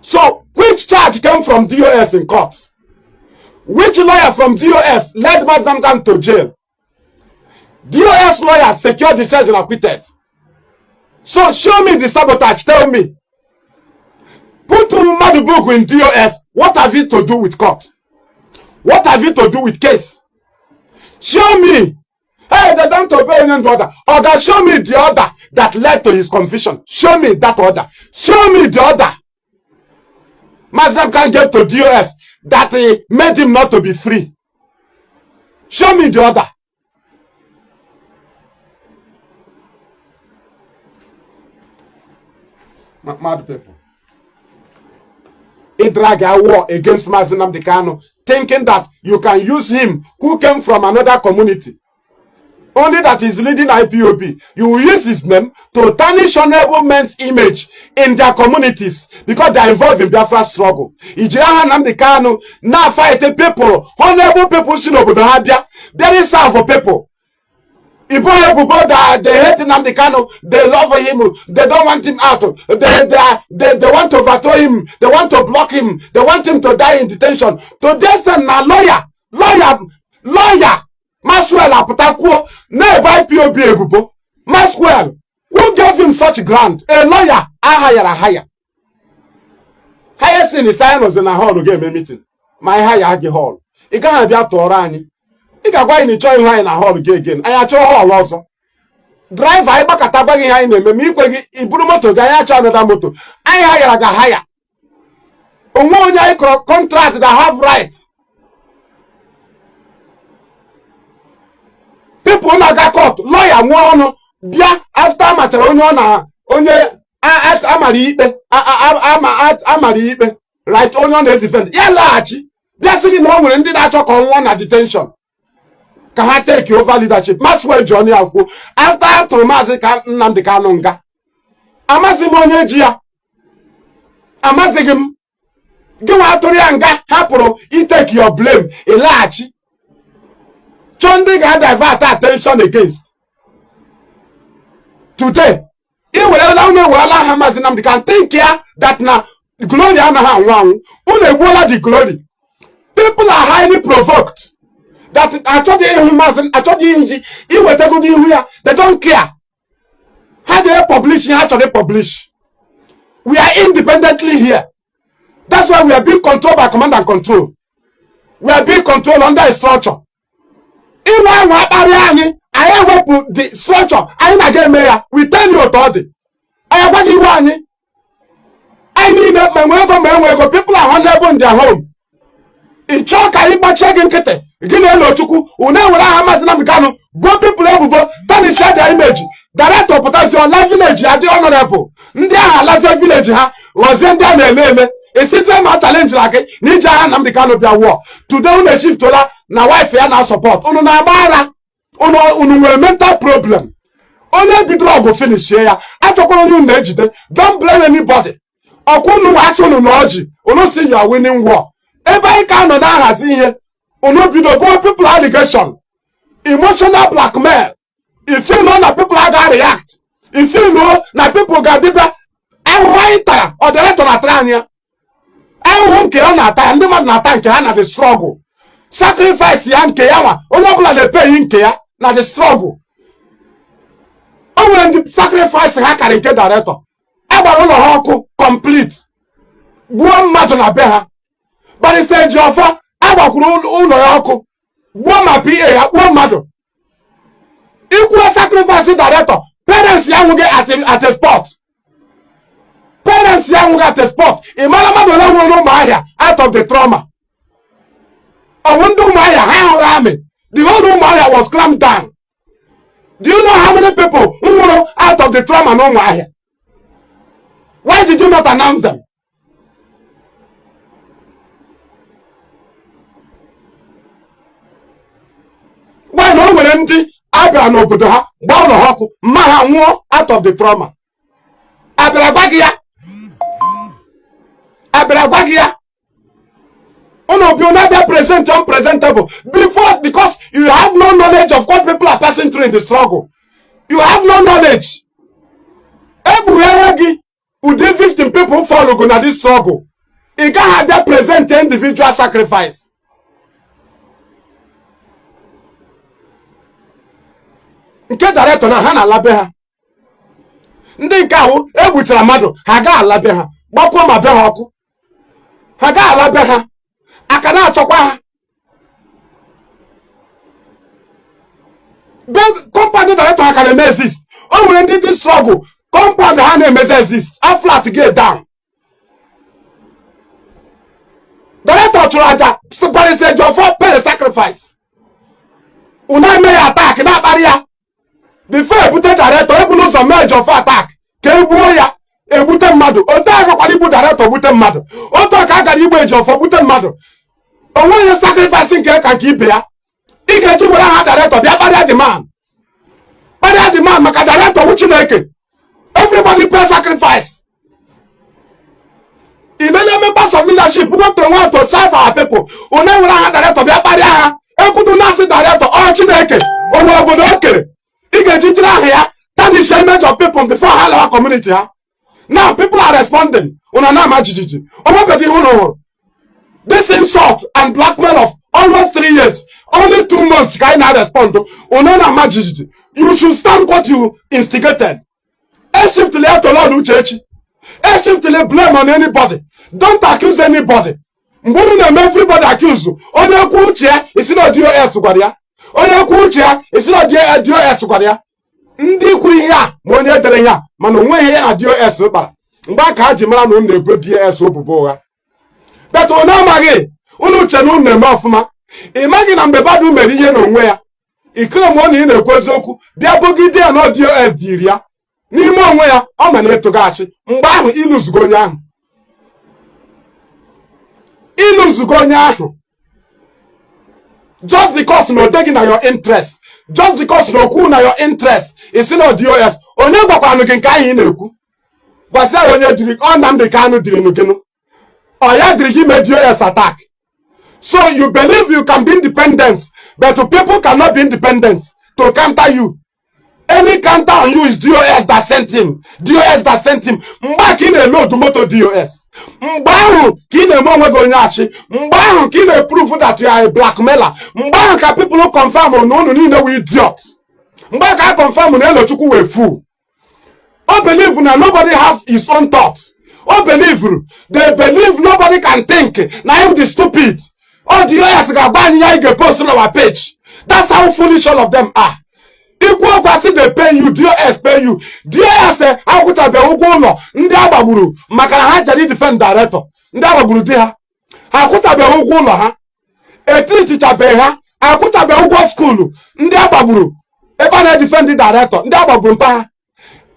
So, which charge came from DOS in court? Which lawyer from DOS led Mazi Nnamdi Kanu to jail? DOS lawyers secured the charge and acquitted. So, show me the sabotage. Tell me. Put Madu book in DOS. What have it to do with court? What have it to do with case? Show me. Hey, they don't obey any order. Order, show me the order that led to his conviction. Show me that order. Show me the order Mazi Nnamdi Kanu gave to DOS that made him not to be free. Show me the order. Mad people. He drag a war against Mazi Nnamdi Kanu, thinking that you can use him who came from another community. Only that he's leading IPOB. You will use his name to tarnish honorable men's image in their communities because they are involved in Biafra struggle. Nnamdi Kanu now fight people, honorable people, very sad people. People that they hate Nnamdi Kanu, they love him, they don't want him out. They want to overthrow him, they want to block him, they want him to die in detention. Today, a lawyer. Maxwell Aputakuo, never IPOB Ebubo. Maxwell, who gave him such grant? A lawyer, I hire. Highest in the sign was in a hall to get a meeting. My higher hall. It can't be up to Orani. It can go in the join in a hall again. I actually hall also. Drive I back at Tabagi in the Mimi, Ibumoto, Gayacha, and moto. I hire. Omonia contract that have rights. People na ga court, lawyer nwa onu bia after matter onye amari ikpe right onye na defend ya laachi bia sigi na onwere ndị na-achọ ka onwo na detention ka ha take over leadership. Maxwell Johnny akwu after to Mazi Nnamdi Kanu nga amazi m onye ji ya amazi gị nwa atụrụ ya nga hapụrụ take your blame laachi Chonde got divert attention against. Today, he will allow me to Mazi Nnamdi Kanu think here that now glory and the glory. People are highly provoked. That I told you, they don't care. How they publish, how they publish. We are independently here. That's why we are being controlled by command and control. We are being controlled under a structure. I have the structure. We tell you about it. I have what you want. I need my people are honorable in their home. In chalk, I eat checking kete. Again, no chuku. Una Mazi Nnamdi Kanu. Go people able to share their image. Director potential life village. Are the honorable. Ndia life village ha was in their name. A system challenge like Nija Nnamdi Kanu be war. Today we shift to la na wife ya na support. Unu na mara. Unu mental problem. Only be drug go finish here. Atokoro you na ejide. Don't blame anybody. Okunu aso nu oji. Unu see you are winning war. Ebe ka no na hazi ihe. Unu be the people allegation. Emotional blackmail. If you know that people are gonna react. If you know that people gonna be back. I want or the rest of the trania. I won't care on that time. The man na tank na the struggle. Sacrifice yanke yawa. Onobula le pay inke ya na the struggle. When the sacrifice haka nke director. Eba ulo hoku complete. Buo mmadụ na be ha. But it said Joffa, eba kwuru ulo hoku. Buo ma PA ya, buo mmadụ. Equal sacrifice director. Parents yangu at a spot. Parents yangu at a spot. Imalama do not know my out of the trauma. I wonder my the whole Maya was clamped down. Do you know how many people who were out of the trauma no Maya? Why did you not announce them? Why no one empty Abra no Buddha, down the hoku, Maha out of the trauma? Abrabagia. Oh, you're not present, unpresentable. Because you have no knowledge of what people are passing through in the struggle. You have no knowledge. Every would the victim people follow on this struggle. You can't have that present individual sacrifice. Nke director na hana labeha. Ndị nke ahụ egbuchara mmadụ ha ga alabe ha gbakwa ma be ha ọkụ ha ga alabe ha aka na achọkwa ha be company director ha can exist o nwere ndị dị struggle compound ha na-emezi exist a flat get down director chụrụ aja sịkwarịsị eji ọfọ pay sacrifice una eme ya attack na akparị ya the fair ebute director ebulu ụzọ mee of attack ka egbuo ya ebute mmadụ ote agakwara igbu director bute mmadụ ote ka agara igbu eji ọfọ bute mmadụ onweghị sacrifice nke ka nke ibe ya ị ga-eji were ha director bịa kparịa the man maka director wu Chineke everybody pay sacrifice in many members of leadership who want to serve our people one were ha director bịa kparịa ha ekwudu na-asị director ọ Chineke onwe obodo okere ị ga-eji jiri aha ya tarnish the image of people before our community. Now people are responding. This insult and blackmail of almost 3 years, only 2 months can I respond. You should stand what you instigated. A shift to let alone church. A shift to let blame on anybody. Don't accuse anybody. Everybody accuse you. Only cool chair is not DOS. Only cool chair is not DOS. Ndị kwuru ihe a ma onye dere ya mana onwe ihe na DOS kpara mgbe aka ha ji mara na unu na-ebo DOS obubo ụgha but unu amaghị unu uche na unu na-eme ọfụma ị maghị na mgbe badu mere ihe n'onwe ya ikere m na ị na-ekwu eziokwu bịa bogide ya na DOS dịrị ya n'ime onwe ya ọ ma na-etoghachi mgbe ahụ ịlụzugo onye ahụ just because no taking na your interest just because no cool na your interest is not DOS onye gwakwanu gị nke ahụ ị na-ekwu gwasa onye diri Nnamdi Kanu diri n'ugenu ọ ya diri gị mee DOS attack so you believe you can be independent but people cannot be independent to counter you. Any counter on you is DOS that sent him. DOS that sent him. Mba ki na load moto DOS. Mba ahụ ki na mo nwego nyachi. Mba ahụ ki na prove that you are a blackmailer. Mba ahụ ka people confirm on no niile we idiot. Mba ka confirm na Elochukwu we fool. O believe na nobody have his own thoughts. O believe they believe nobody can think. Na you the stupid. All DOS ga ban ya get post on our page. That's how foolish all of them are. Equal quasi they pay you, DOS pay you. DOS how could I be ugo ndị agbagburu maka na ha jari defend director. Ndị agbagburu di ha. Ha could I be ugo no ha. A teacher be ha. Ha could I be ugo school. Ndị agbagburu ebe na defend director. Ndị agbagburu mpa ha.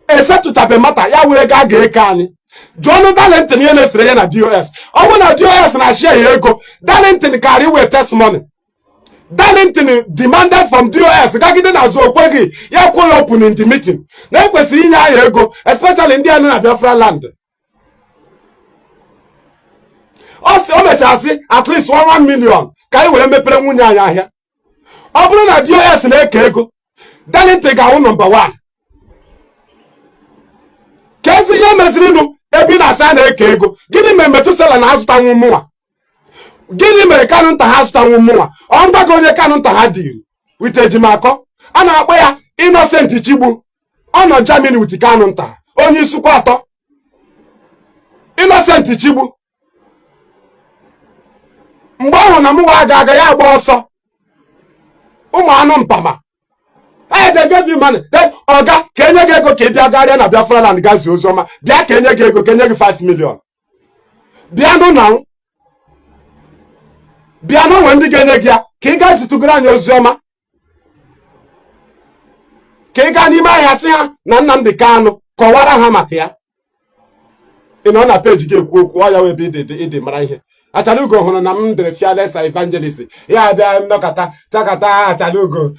Except to tabe mata ya were ga eke ani. John Darlington ye na sere na DOS. Owo na DOS na share ego. Darlington carry we testimony. Darlington demanded from DOS gagide na zo kwegi ya kwụrụ open in the meeting na ekwesịrị inye anyị ego especially ndị anụ na Biafra land. O mechara sị at least 1 million ka anyị were mepere nwunye anyị ahịa. Ọ bụrụ na DOS na-eke ego Darlington ga-awụ number 1. Kezi ihe meziri nụ ebe na-asa na-eke ego gịnị mere Metusela na-azụta nwa mmụọ gịnị mere Kanu nta ha zụta nwa mmụọ ọ mgbago onye Kanu nta ha dịrị with ejimakọ a na-akpọ ya Innocent Chigbu ọ nọ Germany with Kanu nta onye isukwa atọ Innocent Chigbu mgbe ahụ na mụwa aga ya agba ọsọ ụmụ anụ mpama they gave you money then oga ka enye gị ego ka ị bịa garịa na Biafra land gazi oziọma bịa ka enye gị ego ka enye gị 5 million bịa nụ na bịa n'onwe ndị ga-enye gị ya ka ị gaa zitugoro anyị oziọma ka ị gaa n'ime ahịa sị ha na Nnamdi Kanu kọwara ha maka ya ị nọ na peji gị ekwu okwu ọ ya webe ịdị mara ihe. Achalugo hụrụ na m dere fearless evangelist ya bịa nnọkọta takata Achalugo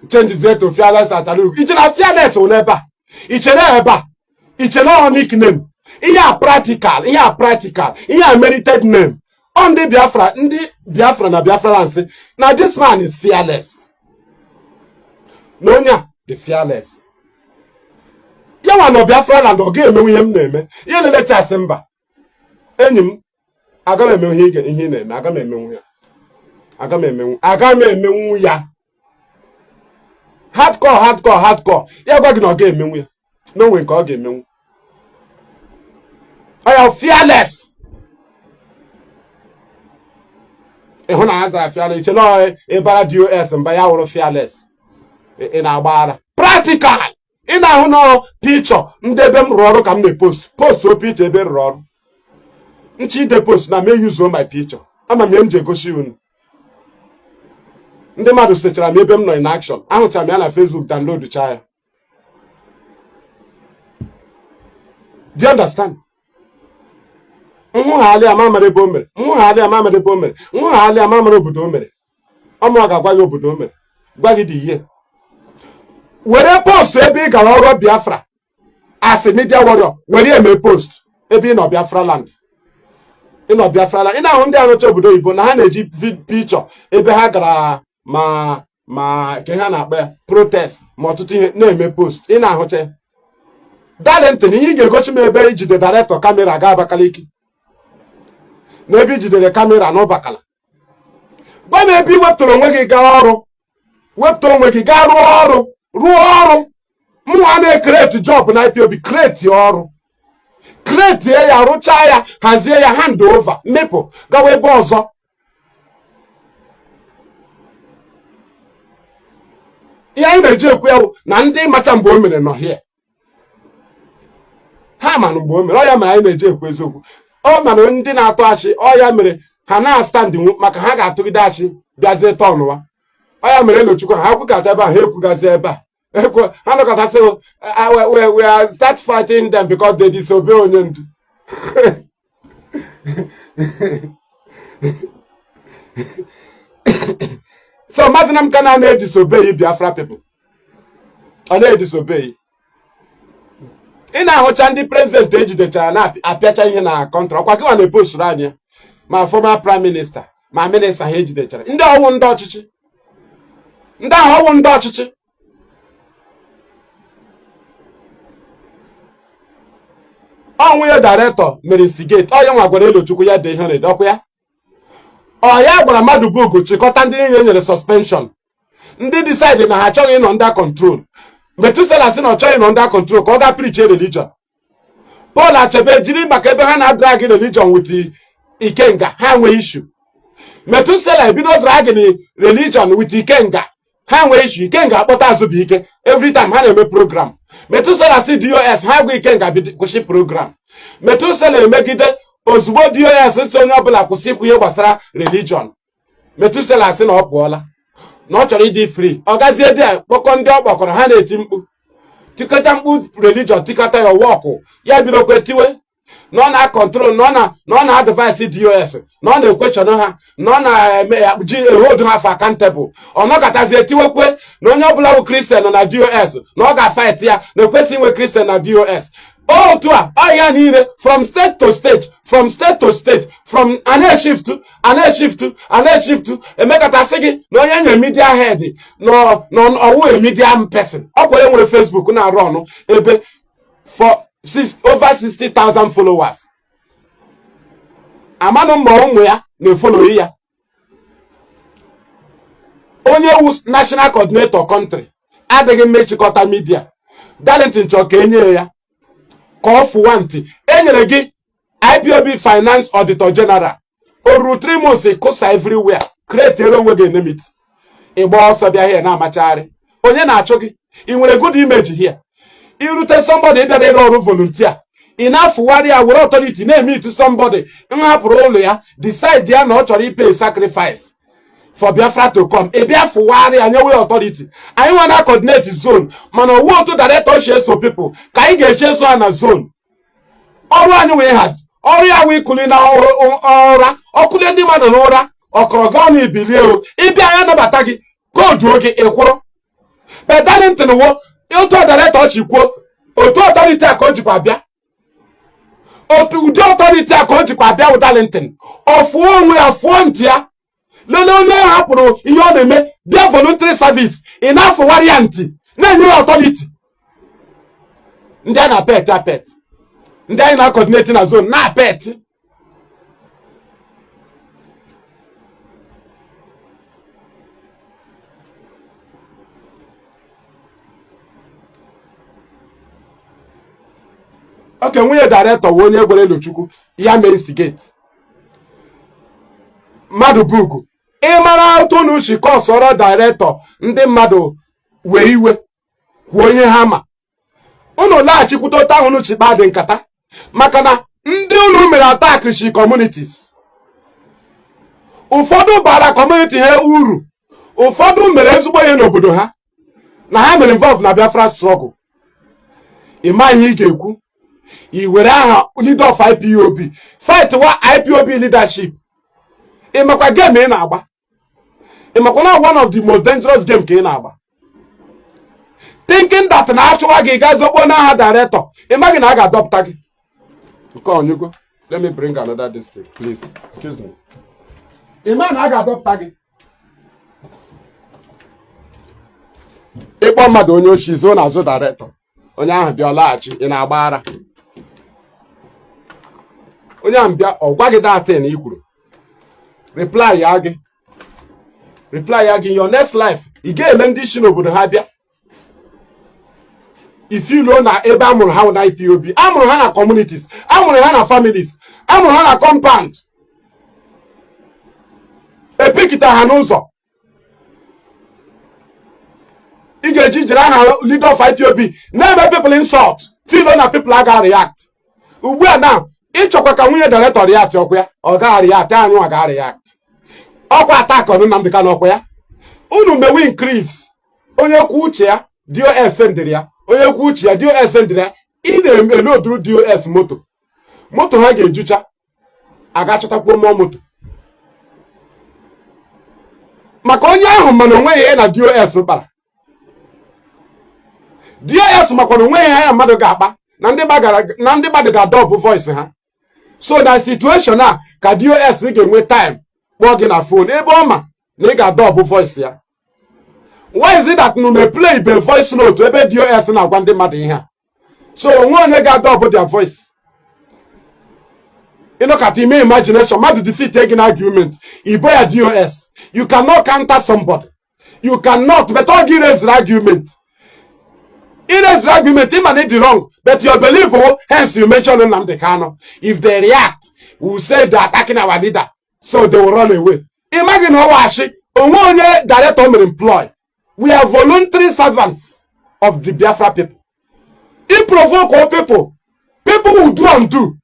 change to fearless Achalugo. Ichere fearless wụ n'ebe a, ichere ebe a, ichere ọ nickname, ihe a practical, ihe a practical, ihe a merited name. On the Biafra, Biafra na Biafra. Now this man is fearless. Nonya, the fearless. Yawa no Biafra land oge emewu ihe m na-eme. Ihe lele chasị mba. Enyi m, aga m emewu ihe na-eme, aga m emewu ya. Aga m emewu ya. Hardcore. Ya gwa gị na oge emewu ya. No way ka oge emewu. I am fearless. Ehụ na aza fearless. Iche no ebara DOS mba ya wụrụ fearless. Ị na-agbara. Practical. Ị na-ahụ no picture ndị ebe m rụrụ ọrụ ka m na-post. Post o picture ebe rụrụ ọrụ. Nchi ide post na me use my picture. Ama m je egosi unu. Ndị mmadụ sechara m ebe m nọ in action. Ahụchara m ya na Facebook download cha ya. Do you understand? Nhụghali amamara ebe o mere. Nhụghali amamara obodo o mere. Ọmụ ga-agwa gị obodo o mere. Gwa gị dị ihe. Were post ebe ị gara ọrụ Biafra as a media warrior. Were eme post ebe ị nọ Biafra land. Ị na-ahụ ndị arụcha obodo oyibo na ha na-eji picture ebe ha gara ma ke ha na-akpa ya protest ma ọtụtụ ihe na-eme post. Ị na-ahụcha Darlington, ihe ị ga-egosi m ebe ijide director kamera ga Abakaliki. N'ebe ijidere kamera n'Ọbakala. Gwa m ebe iwepụtara onwe gị gaa ọrụ. Wepụta onwe gị gaa rụọ ọrụ. Mụnwa na-ekreti job na IPOB, kreti ọrụ. Kreti ya, rụchaa ya, hazie ya, hand over, mepụ, gawa ebe ọzọ. Ihe anyị na-eji ekwu ya na ndị macha mgbe o mere nọ here. Ha manụ mgbe o mere, ọ ya mere anyị na-eji ekwu eziokwu. Ọ mana ndị na-atụ achị, ọ ya mere ha na-stand maka ha ga-atụgide achị bịazie tọnụwa. Ọ ya mere Elochukwu ha kwukata ebe a, ha ekwugazi ebe a. Ha nọkọta sị we are start fighting them because they disobey onye ndu. So Mazi Nnamdi Kanu na-disobey Biafra people. Ọ na-disobey. Ị na-ahụcha ndị president ejidechara na-apịacha ihe na kọntra. Ọkwa gịwa na-eposturu anya ma former prime minister ma minista ha ejidechara. Ndị ọwụ ndị ọchịchị. Ndị ahụ ọwụ ndị ọchịchị. Ọnwụ ya director mere instigate. Ọ ya nwa gwara Elochukwu ya dị ihe na ọkwa ya. Ọ ya gwara mmadụ bụ ogo chịkọta ndị niile nyere suspension. Ndị decide na ha achọghị ịnọ under control. Metusela sị na ọ chọghị ịnọ under control ka ọ ga preach religion. Paul Achebe jiri maka ebe ha na-drag religion with Ikenga ha nwee issue. Metusela ebido dragging religion with Ikenga ha nwee issue. Ikenga akpọta Azụbụike every time ha na-eme program. Metusela si DOS ha gwa Ikenga kwụsị program. Metusela emegide ozugbo DOS si onye ọbụla kwụsị ikwu ihe gbasara religion. Metusela si na ọ pụọla na ọ chọrọ ịdị free. Ọ gazie dị kpọkọ ndị ọ kpọkọrọ ha na-eti mkpu tikọta mkpu religion tikọta ya wọkụ ya birokwe tiwe na ọ na-control na ọ na-advise DOS na ọ na-ekwechọn ha na ọ na-eme ya ji hold ha for accountable. Ọ nọkọtazie tiwekwe na onye ọbụla bụ Christian na DOS na ọ ga-fight ya na ekwesị inwe Christian na DOS. Otu a ọhịa niile from state to state from ana-shift emekọtasị gị na onye nye media head n'ọwụ media person. Ọ kwere nwere Facebook na-arụ ọnụ ebe for over 60,000 followers. Amanụ mma ụmụ ya na-efoloyi ya. Onye wu national coordinator country adịghị mmechikọta media. Darlington chọrọ ka enye ya ka ọ fụwa ntị. Enyere gị IPOB finance auditor general oru 3 months kụsa everywhere. Create onwe gị enmity. Ịgba ọsọ bịa here na-amachagharị. Onye na-achụ gị? Ị nwere good image here. Irute somebody bịara ịrụ ọrụ volunteer. Ị na-afụwarị ya were authority na-eme to somebody nhapụrụ ụlọ ya decide ya na ọ chọrọ ipe sacrifice for Biafra to come. Ị bịa fụwarị ya nyewe authority. Anyị nwa na coordinate zone mana owu otu director shi eso people ka anyị ga-eche eso ha na zone. ọrụ anyị wee hazi ọrụ ya wee kuli na ọra ọkụlie ndị mmadụ n'ụra ọkọrọ gaa na ibilie o ịbịa ya nabata gị koodu oge ịkwụrụ Darlington wo otu ọdareta ọchị kwuo otu ọtọriti a ka o jikwa bịa otu ụdị ọtọriti a ka o jikwa bịa wụ Darlington ọfụọ onwe ya fụọ ntị ya lelee onye hapụrụ ihe ọ na-eme bịa voluntary service ị na-afụwarị ya ntị na-enye ya ọtọriti ndị a na-apet apet ndị anyị na-akọdineti na zone na-apet oke nwunye director wụ onye gwere Elochukwu ya mee instigate mmadụ bugu ịmara otu unu si kọsọrọ director ndị mmadụ wee iwe kwuo ihe ha ma unu laghachikwute otu ahụ unu chikpa dị nkata maka na ndị unu mere attack shi communities ụfọdụ bara community ha uru ụfọdụ mere ezigbo ihe n'obodo ha na ha mere involve na Biafra struggle ịma ihe ị ga-ekwu i were aha leader of IPOB fight wa IPOB leadership ịmakwa game ị na-agba ịmakwa na one of the most dangerous game ka ị na-agba thinking that na achụwa gị ga zokpo n'aha director ịmaghị na a ga-adọpụta gị nke onyego let me bring another district please excuse me ịma na a ga-adọpụta gị ịkpọ mmadụ onye ochi zo n'azụ director onye ahụ bịa laghachi ị na-agba ara onye ahụ bịa ọ gwa gị datin i kwuru reply ya gị your next life ị ga-eme ndị isi n'obodo ha bịa if you know na ebe amụrụ ha na IPOB amụrụ ha na communities amụrụ ha na families amụrụ ha na compound epikita ha n'ụzọ ị ga-eji jiri aha leader of IPOB na-eme people insult feel na people aga react ugbu a na ịchọkwa ka nwunye director react ọkwa ya ọ ga react anyị nwa ga react ọkwa attack on Nnamdi Kanu ọkwa ya unu mewe increase onye kwu uche ya DOS ndịrị ya onye kwu uche ya DOS ndịrị ya ị na-eme oduru DOS moto ha ga-ejucha aga chọtakwuo mmụọ moto maka onye ahụ mana onwe ya na DOS kpara DOS makwana onwe ya ya mmadụ ga-akpa na ndị mmadụ ga-adọpụ voice ha so na situation a ka DOS ga-enwe time kpọọ gị na phone ebe ọ ma na ị ga-adọpụ voice ya why is it that no me play the voice note ebe DOS na-agwa ndị mmadụ ihe a so onwe onye ga-adọpụ their voice look at ime imagination mmadụ defeat again argument ibo ya DOS you cannot counter somebody you cannot but all erase argument erase argument him and it wrong but you believe hence you mention Nnamdi Kanu if they react we will say they're attacking our leader so they will run away imagine how washi onwe onye director may employ we are voluntary servants of the Biafra people it provoke all people will do and do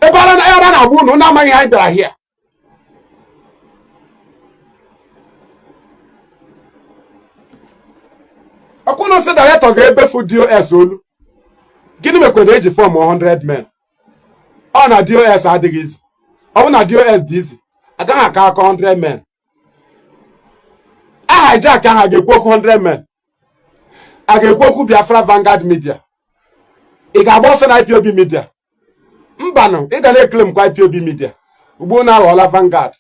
ebara na era na agbu no na amaghị ha bịara here akwụna sị director ga-ebefu DOS olu gịnị mekwere eji form 100 men ọ na DOS adịghị izi ọ bụ na DOS dị izi agaghị aka 100 men aha hijack ahụ ga-ekwu okwu 100 men a ga-ekwu okwu Biafra Vanguard media ị ga-agba ọsọ na IPOB media mbanụ ị ga na-eklem kwa IPOB media ugbo na aghọọla Vanguard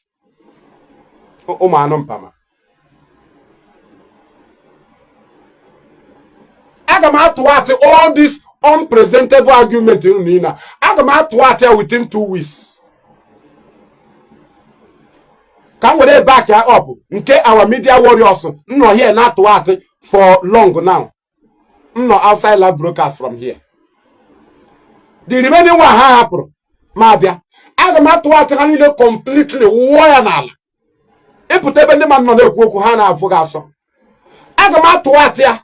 ụmụ anụ mpama aga m atụwatị all this unpresentable argument niile aga m atụwatị ya within 2 weeks ka m were back ya up nke our media warriors nọ here na atụwatị for long now nọ outside live broadcast from here the remaining one ha hapụrụ ma bịa aga m atụwatị ha niile completely wụọ ya n'ala ịpụta ebe ndị mmadụ nọ na-ekwu okwu ha na-afụ gị asọ aga m atụwatị ya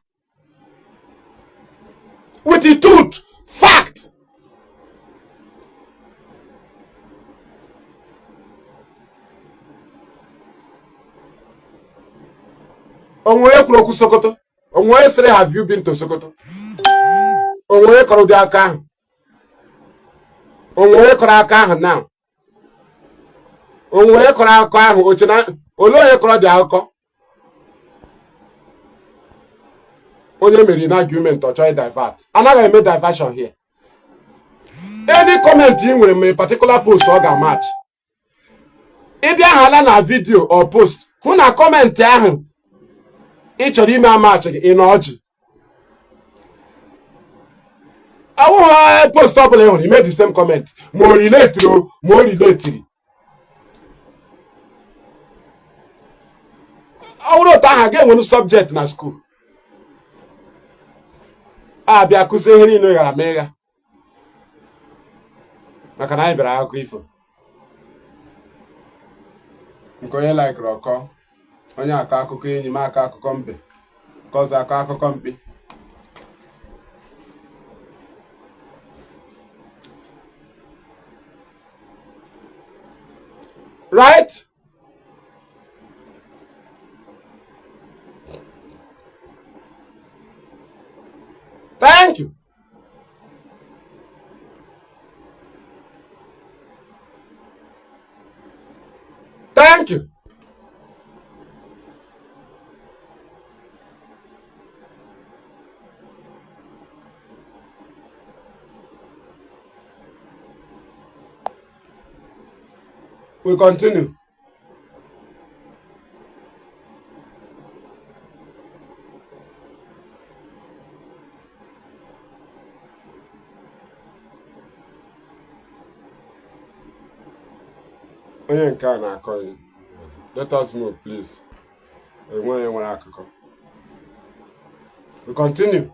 with the truth fact onwe kwuru okwu Sokoto onwe sịrị have you been to Sokoto onwe kọrọ dị aka ahụ onwe kọrọ aka ahụ now. Onwe kọrọ aka ahụ ochena ole onye kọrọ dị akụkọ. Onye mere in argument or try divert. Anaghị eme diversion here. Any comment you nwere a particular post or ga match. If you hala na video or post, hụ na comment ahụ ị chọrọ ime match in ọjị. Our post up he made the same comment. More relate, more relate. I wrote again one subject na school. Bịa kụzie ihe niile gara mega. Maka na anyị bịara akụkọ ifo. Nke onye like ọkọ. Onye akọ akụkọ enyi m aka akụkọ mbe. Ka ọzọ akọ akụkọ mkpi. Right? Thank you. Thank you. We continue. Onye nke a na-akọ ya. Let us move, please. Enweghị nwere akụkọ. We continue.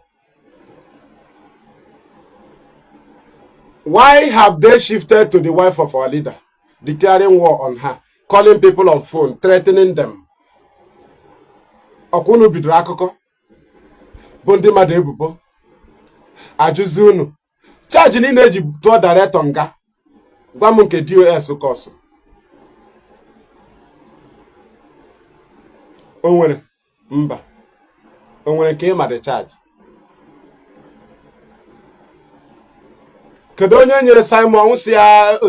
Why have they shifted to the wife of our leader, declaring war on her, calling people on phone, threatening them? Ọkwụnụ bidoro akụkọ. Bụ ndị mmadụ ebubo. Ajụzi unu. Charge niile eji tụọ director nga. Gwa m nke DOS kọsụ. O nwere mba. O nwere ka ịma dị charge. Kedu onye nyere Simon si ya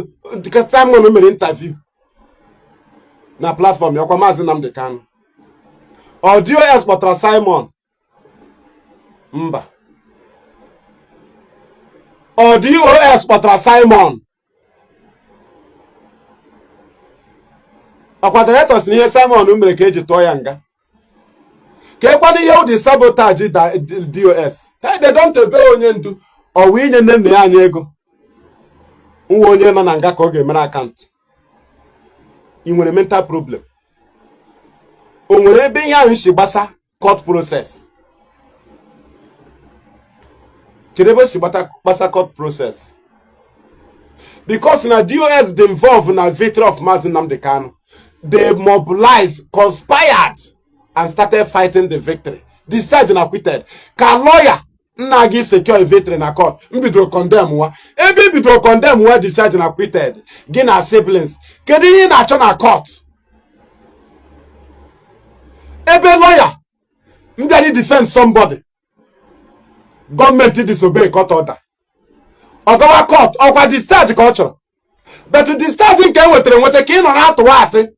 ka Simon mere interview na platform ya kwa Mazi Nnamdi Kanu. Audio kpọtara Simon. Mba. Audio kpọtara Simon. Akwa director si ihe Simon mere ka eji tụọ ya nga. Ka ekwana ihe ụdị sabotage DOS. Hey, they don't obey onye ndu. Ọwụ inye nne ya anyị ego. Nwa onye nọ na nga ka ọ ga-emere akaụntụ. Ị nwere mental problem. O nwere ebe ihe ahụ si gbasa court process. Kedu ebe si gbasa court process? Because na DOS dey involved na victory of Mazi Nnamdi Kanu. They mobilized, conspired, and started fighting the victory. The sergeant acquitted. Ka lawyer nna gị secure victory na court. Mbidoro condemn wa. Ebe bidoro condemn wa the sergeant acquitted. Gị na siblings. Kedu ihe na-achọ na court? Ebe lawyer mbịa defend somebody. Government disobey court order. Ọgawa court ọkwa discharge ka ọ chọrọ. But the discharge nke nweta ka ị nọ na-atụwa atị.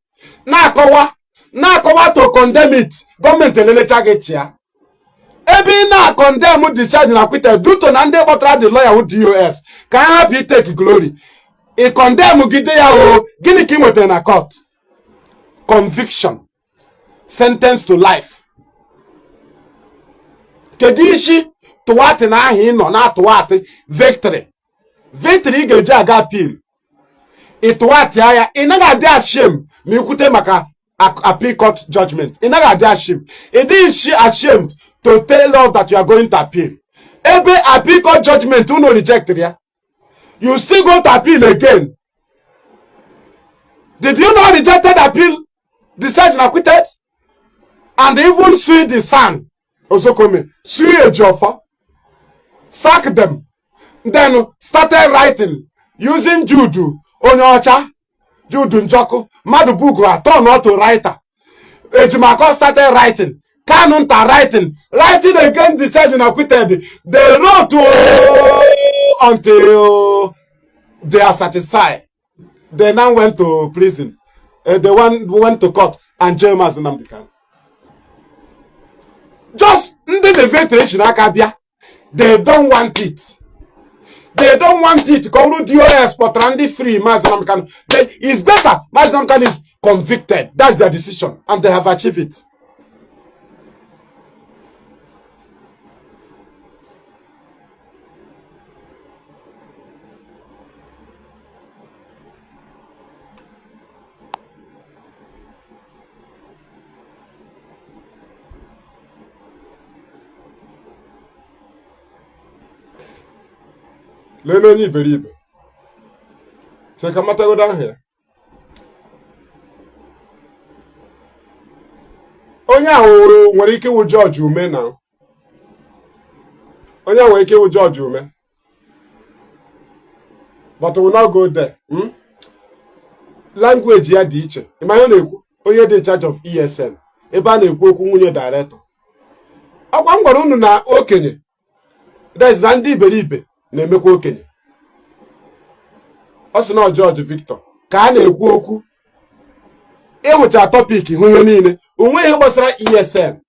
Na-akọwa to condemn it. Government elelecha gị chia. Ebe ị na-condemn discharge na acquitted due to na ndị kpọtara the lawyer with DOS ka ha hapụ take glory. Ị condemn gide ya o gịnị ka ị nwetara na court? Conviction. Sentence to life. Kedu isi tụwatị na ahụ ị nọ na-atụwatị victory. Victory ị ga-eji aga appeal. Ịtụwatị anya ị naghị adị ashamed ma ikwute maka appeal court judgment. Ị naghị adị ashamed. Ị dịghị ashamed to tell us that you are going to appeal. Ebe appeal court judgment unu reject ya. You still go to appeal again. Did you not rejected appeal? The sergeant acquitted? And even sue the son. Osokome. Sue Ejiofor. Sack them. Then started writing. Using Judu. Onyocha. Judu Njoku. Madubugu. Turn out to writer. Ejimako started writing. Kanunta writing. Writing against the sergeant acquitted. They wrote until they are satisfied. They now went to prison. They went to court and jail Mazi Nnamdi Kanu. Just the veteran akabia. They don't want it. They don't want it. Come to DOS, but Randy free Mazi Nnamdi Kanu. It's better. Mazi Nnamdi Kanu is convicted. That's their decision, and they have achieved it. Let me believe. So come go down here. Onye ahụ nwere ike wu George Ume now. Onye nwere ike wu George Ume. But we will not go there. Language ya dị iche. Ịmanya na-ekwu onye dị in charge of ESN. Ebe a na-ekwu okwu nwunye director. Akwa m gwara unu na okenye. There is na ndị iberibe na-emekwa okenye. Ọ sị na George Victor ka a na-ekwu okwu enwecha topic hụ ihe niile onwe ihe gbasara ESN.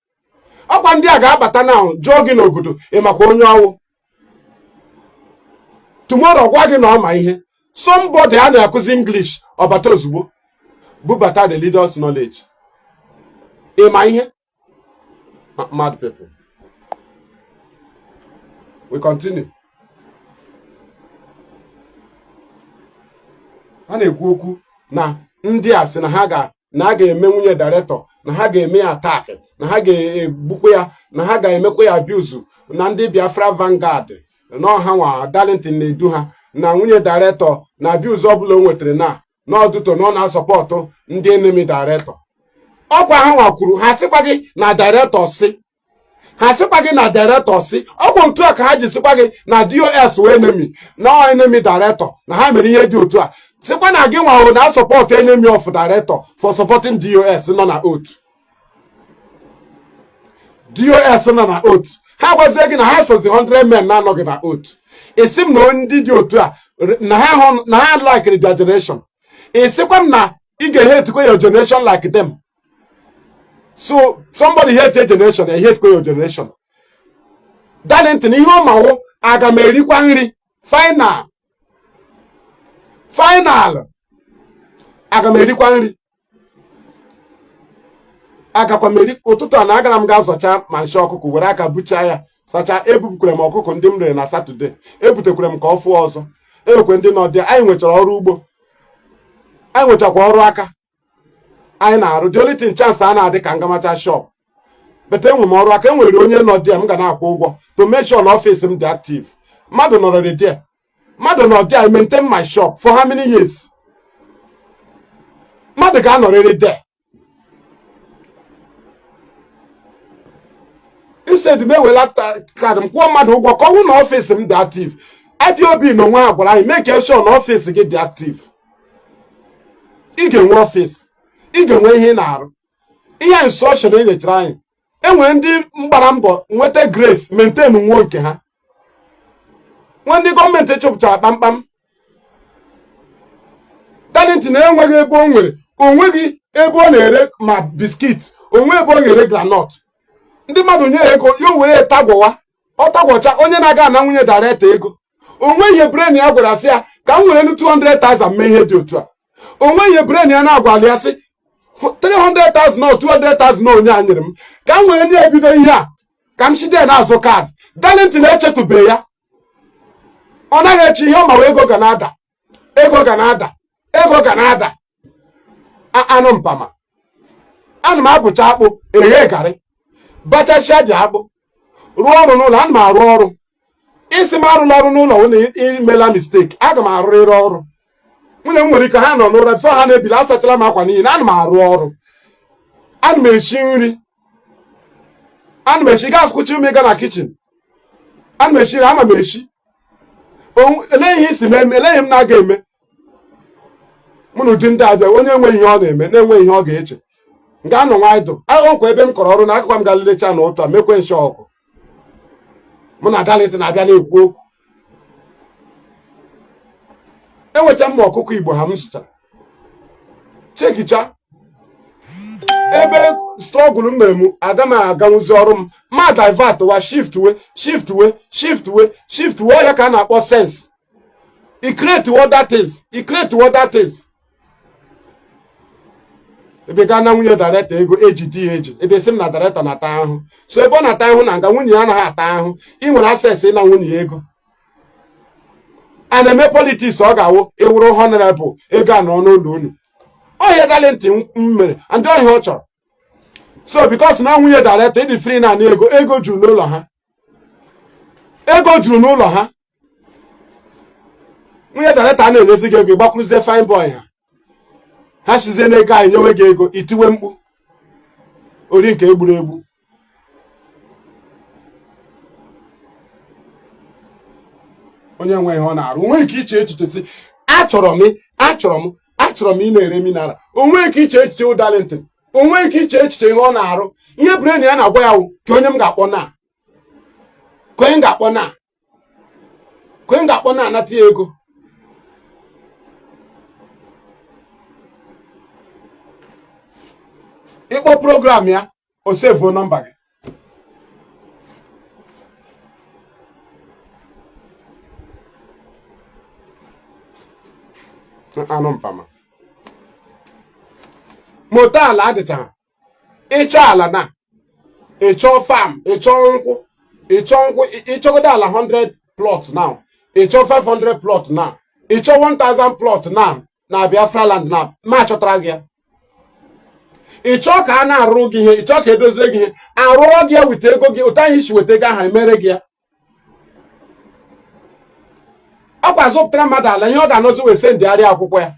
Ọkwa ndị a ga-abata na jụọ gị n'obodo ịmakwa onye ọwụ. Tomorrow gwa gị na ọ ma ihe. Somebody a na-akụzi English ọbata ozugbo bubata the leader's knowledge. Ịma ihe? Mad people. We continue. Ha na-ekwu okwu na ndị a sị na ha ga-eme nwunye director, na ha ga-eme ya attack, na ha ga-egbukwa ya, na ha ga-emekwa ya abuse, na ndị Biafra Vanguard na ọha nwa Darlington na-edu ha, na nwunye director na abuse ọbụla o nwetara na n'ọdụtọ na ọ na-asọpọtụ ndị enemy director. Ọkwa ha nwa kwuru ha sịkwa gị na director si. Ha sịkwa gị na director si. Ọkwa otu a ka ha ji sịkwa gị na DOS wee enemy na enemy director na ha mere ihe dị otu a. Sịkwa na gị nwa na support enemy of director for supporting DOS nọ na oath. DOS nọ na oath. Ha gwazie gị na ha sozi 100 men na-anọghị na oath. Isi m na ndị dị otu a na ha like their generation. Isikwa m na ị ga-hate your generation like them. So somebody hate a generation and hate your generation. Darlington ihe ọ ma wụ aga m erikwa nri final aga m erikwa nri. Agakwa m eri ụtụtụ a na agara m ga-azọcha ma nshi ọkụkọ were aka buchaa ya sacha. Ebupukwere m ọkụkọ ndị m rere na Satọde. Ebutekwere m ka ọfụ ọzọ. Ekwe ndị nọ dị anyị nwechara ọrụ ugbo. Anyị nwechakwa ọrụ aka anyị na-arụ. The only thing chance a na-adị ka ngamacha shop. But enwe m ọrụ aka, enwere onye nọ dị m ga na-akwụ ụgwọ to make sure na office m dị active. Mmadụ nọrọ dị. Mmadụ nọ dị, I maintain my shop for how many years? Mmadụ ga-anọrịrị dị. Instead me we last card m kwụọ mmadụ ụgwọ ka ọ hụ na office m dị active. IPOB na onwe ha gwara anyị make sure na office gị dị active. Ị ga-enwe office, ị ga-enwe ihe na-arụ. Ihe instruction e nyechara anyị. Enwere ndị mgbara mbọ nweta grace maintain nwo nke ha. Ndị gọọmenti echopụtara kpamkpam. Darlington enweghị ebe o nwere, onweghị ebe ọ na-ere ma biskit, onwe ebe ọ na-ere granọt. Ndị mmadụ nye ego ya were tagwawa. Ọ tagwacha onye na-aga ana nwunye director ego. Onwe ihe brain ya gwara sị ya ka m nwere 200,000 mee ihe dị otu a. Onwe ihe brain ya na-agwali ya sị 300,000 na 200,000 na onye anyere m ka m nwere nye ebido ihe a ka m shide na-azụ kaadị. Darlington echetụbe ya. Ọ naghị eche ihe ọ ma ego ga na-ada. Ego ga na-ada. Anụ mpama. Ana m abụcha akpụ eghe garị. Bachachia dị akpụ. Rụọ ọrụ n'ụlọ, ana m arụ ọrụ. Isi m arụla ọrụ n'ụlọ na imela mistake. Aga m arụrịrị ọrụ. Nwunye m nwere ike ha nọ n'ụra bifo ha na-ebili asachala m akwa n'ihi na ana m arụ ọrụ. Ana m eshi nri. Ana m eshi gas kwuchi ume ga na kitchen. Ana m eshi nri, ama m eshi. Eleghị ihe isi m eleghị m na-aga eme. Mụ na ụdị ndị abịa onye enweghị ihe ọ na-eme na-enweghị ihe ọ ga-eche. Nke anọ nwaydo. Ọkwa ebe m kọrọ ọrụ na akụkwa m ga lecha na ụtọ mekwe nshi ọkụ. Mụ na Darlington na-abịa na-ekwu okwu. enwecha mma ọkụkọ Igbo ha m sụchara chekicha ebe struggle mere m aga m aganwuzi ọrụ m ma divert wa shift we ya ka a na-akpọ sense i create other things ebe ga na nwunye director ego ejidi eji ebe sim na director na-ata ahụ so ebe ọ na-ata ahụ na nga nwunye ya anaghị ata ahụ ị nwere access na nwunye ego a na-eme politics ọ ga-awụ ewuru honorable ego a nọ n'ụlọ unu ọhịa Darlington m mere and ọhịa ọ chọrọ so because na nwunye director ịdị free na ego juru n'ụlọ ha nwunye director a na-enyezi gị ego gbakwuruzie fine boy ha sizie n'ego anyị nyewe gị ego itiwe mkpu ori nke egburu egbu onye nwe ihe ọ na-arụ onwe ike iche echiche si achọrọ m ị na-ere minara onwe ike iche echiche Darlington onwe ike iche echiche ihe ọ na-arụ ihe brain ya na-agwa ya ka onye m ga-akpọ na anata ya ego ịkpọ program ya o save nọmba gị anụ mpama moto ala adịchaghị ịchọ ala na ịchọ farm ịchọgodo ala 100 plot now ịchọ 500 plot now ịchọ 1000 plot now na Biafra land na ma chọtara gị ya ịchọ ka a na-arụ gị ihe ịchọ ka edozie gị ihe arụọ gị ya weta ego gị ụta anyị isi weta ego aha emere gị ya ọkwa zụpụtara mmadụ ala ihe ọ ga-anọzi wee sendịgharịa akwụkwọ ya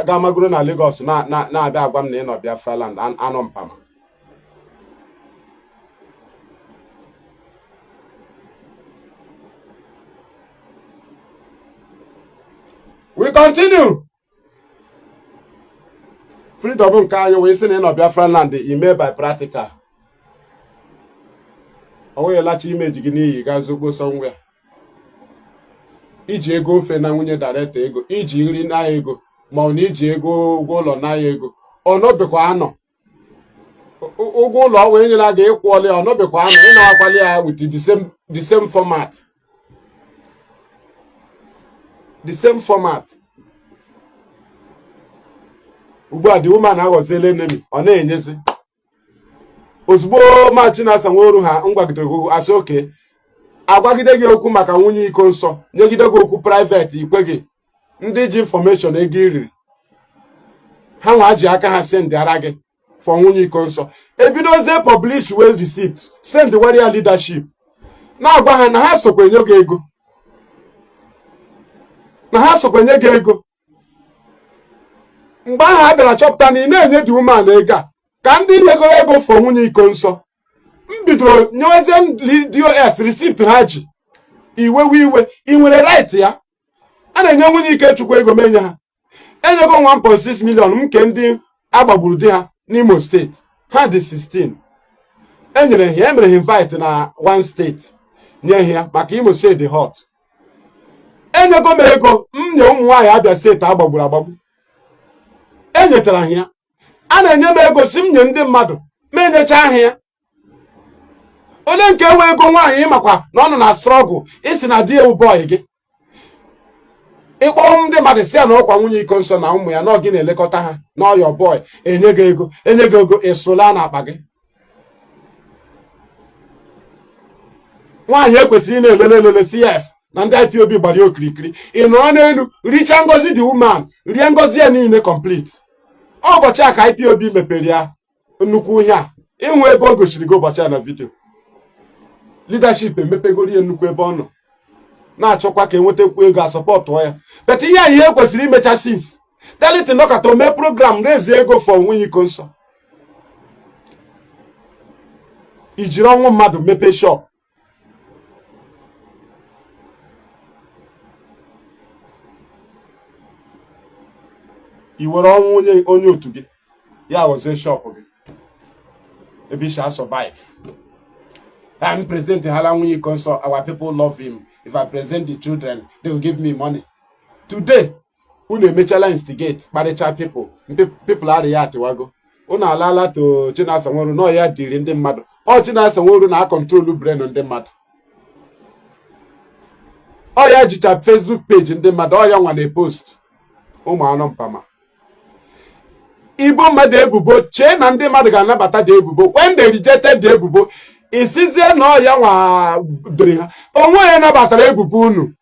ga-amagoro na Lagos na-abịa agwa m na ị nọ Biafra land anọ mpama we continue freedom nke anyị wee sị na ị nọ Biafra land ime by practical ọ nweghị lacha imeji gị n'iyi ga zogbo somewhere iji ego ofe na nwunye director ego iji nri na ego ma ọ na iji ego ụgwọ ụlọ na ego ọnọbekwa anọ ụgwọ ụlọ wee nyela gị ịkwụọla ya ọnọbekwa anọ ị na-akwali ya with the same format ugbu a the woman aghọziela enemy ọ na-enyezi ozugbo machi na asanworu ha ngwagidere gị asị oke agwagide gị okwu maka nwunye iko nsọ nyegide gị okwu private ikwe gị ndị ji information ego iriri ha nwa ji aka ha sendịara gị for nwunye iko nsọ ebidozie publish well receipt send warrior leadership na-agwa ha na ha sokwa enye gị ego mgbe ahụ a bịara chọpụta na ị na-enye dị woman ego a ka ndị nyegoro ego for nwunye iko nsọ m bidoro nyewezie DOS receipt ha ji iwe ị nwere right ya a na-enye nwunye Ikechukwu ego menye ha enyego 1.6 million m nke ndị agbagburu di ha n'Imo steeti ha dị 16 enyere ya emere ha invite na one steeti nye ya maka Imo steeti dị hot enyego m ego m nye ụmụ nwaanyị Abia steeti agbagburu agbagbu enyechara ha ya a na-enye m ego si m nye ndị mmadụ ma enyecha ahụ ya onye nke nwe ego nwaanyị makwa na ọ nọ na struggle isi na di ewu boy gị ịkpọ ndị mmadụ si ya na ọkwa nwunye iko nsọ na ụmụ ya na ọ gị na-elekọta ha na ọyọ boy enye gị ego ịsụla na akpa gị nwaanyị ekwesịrị na-elele si yes na ndị IPOB gbara ya okirikiri ị nọ n'elu richa ngozi dị woman rie ngozi ya niile complete ụbọchị a ka IPOB mepere ya nnukwu ihe a ịnwe ebe o gosiri gị ụbọchị a na vidio leadership emepegoro ya nnukwu ebe ọ nọ na-achọkwa ka enwetakwu ego asọpọtụ ya bet ihe a ihe kwesịrị imecha since Darlington nọkọta ome program na-ezi ego for nwunye iko nsọ ijiri ọnwụ mmadụ mepee shop i were ọnwụ onye otu gị ya ghọzie shop gị ebe isha survive I'm present hala nwunye iko nsọ our people love him If I present the children, they will give me money. Today, unu emechala instigate kparịcha people are ya atiwago. Unu alala to Chinasa Nworu no ya diri ndị mmadụ. Ọ Chinasa Nworu na control brain ndị mmadụ. Ọ ya jicha Facebook page ndị mmadụ, ọ ya nwa na post. Ụmụ anụ mpama. Igbo mmadụ ebubo chee na ndị mmadụ ga-anabata the ebubo. When they rejected the ebubo, isizie na ọ ya nwa dori ha. Onwe ya nabatara ebubo unu.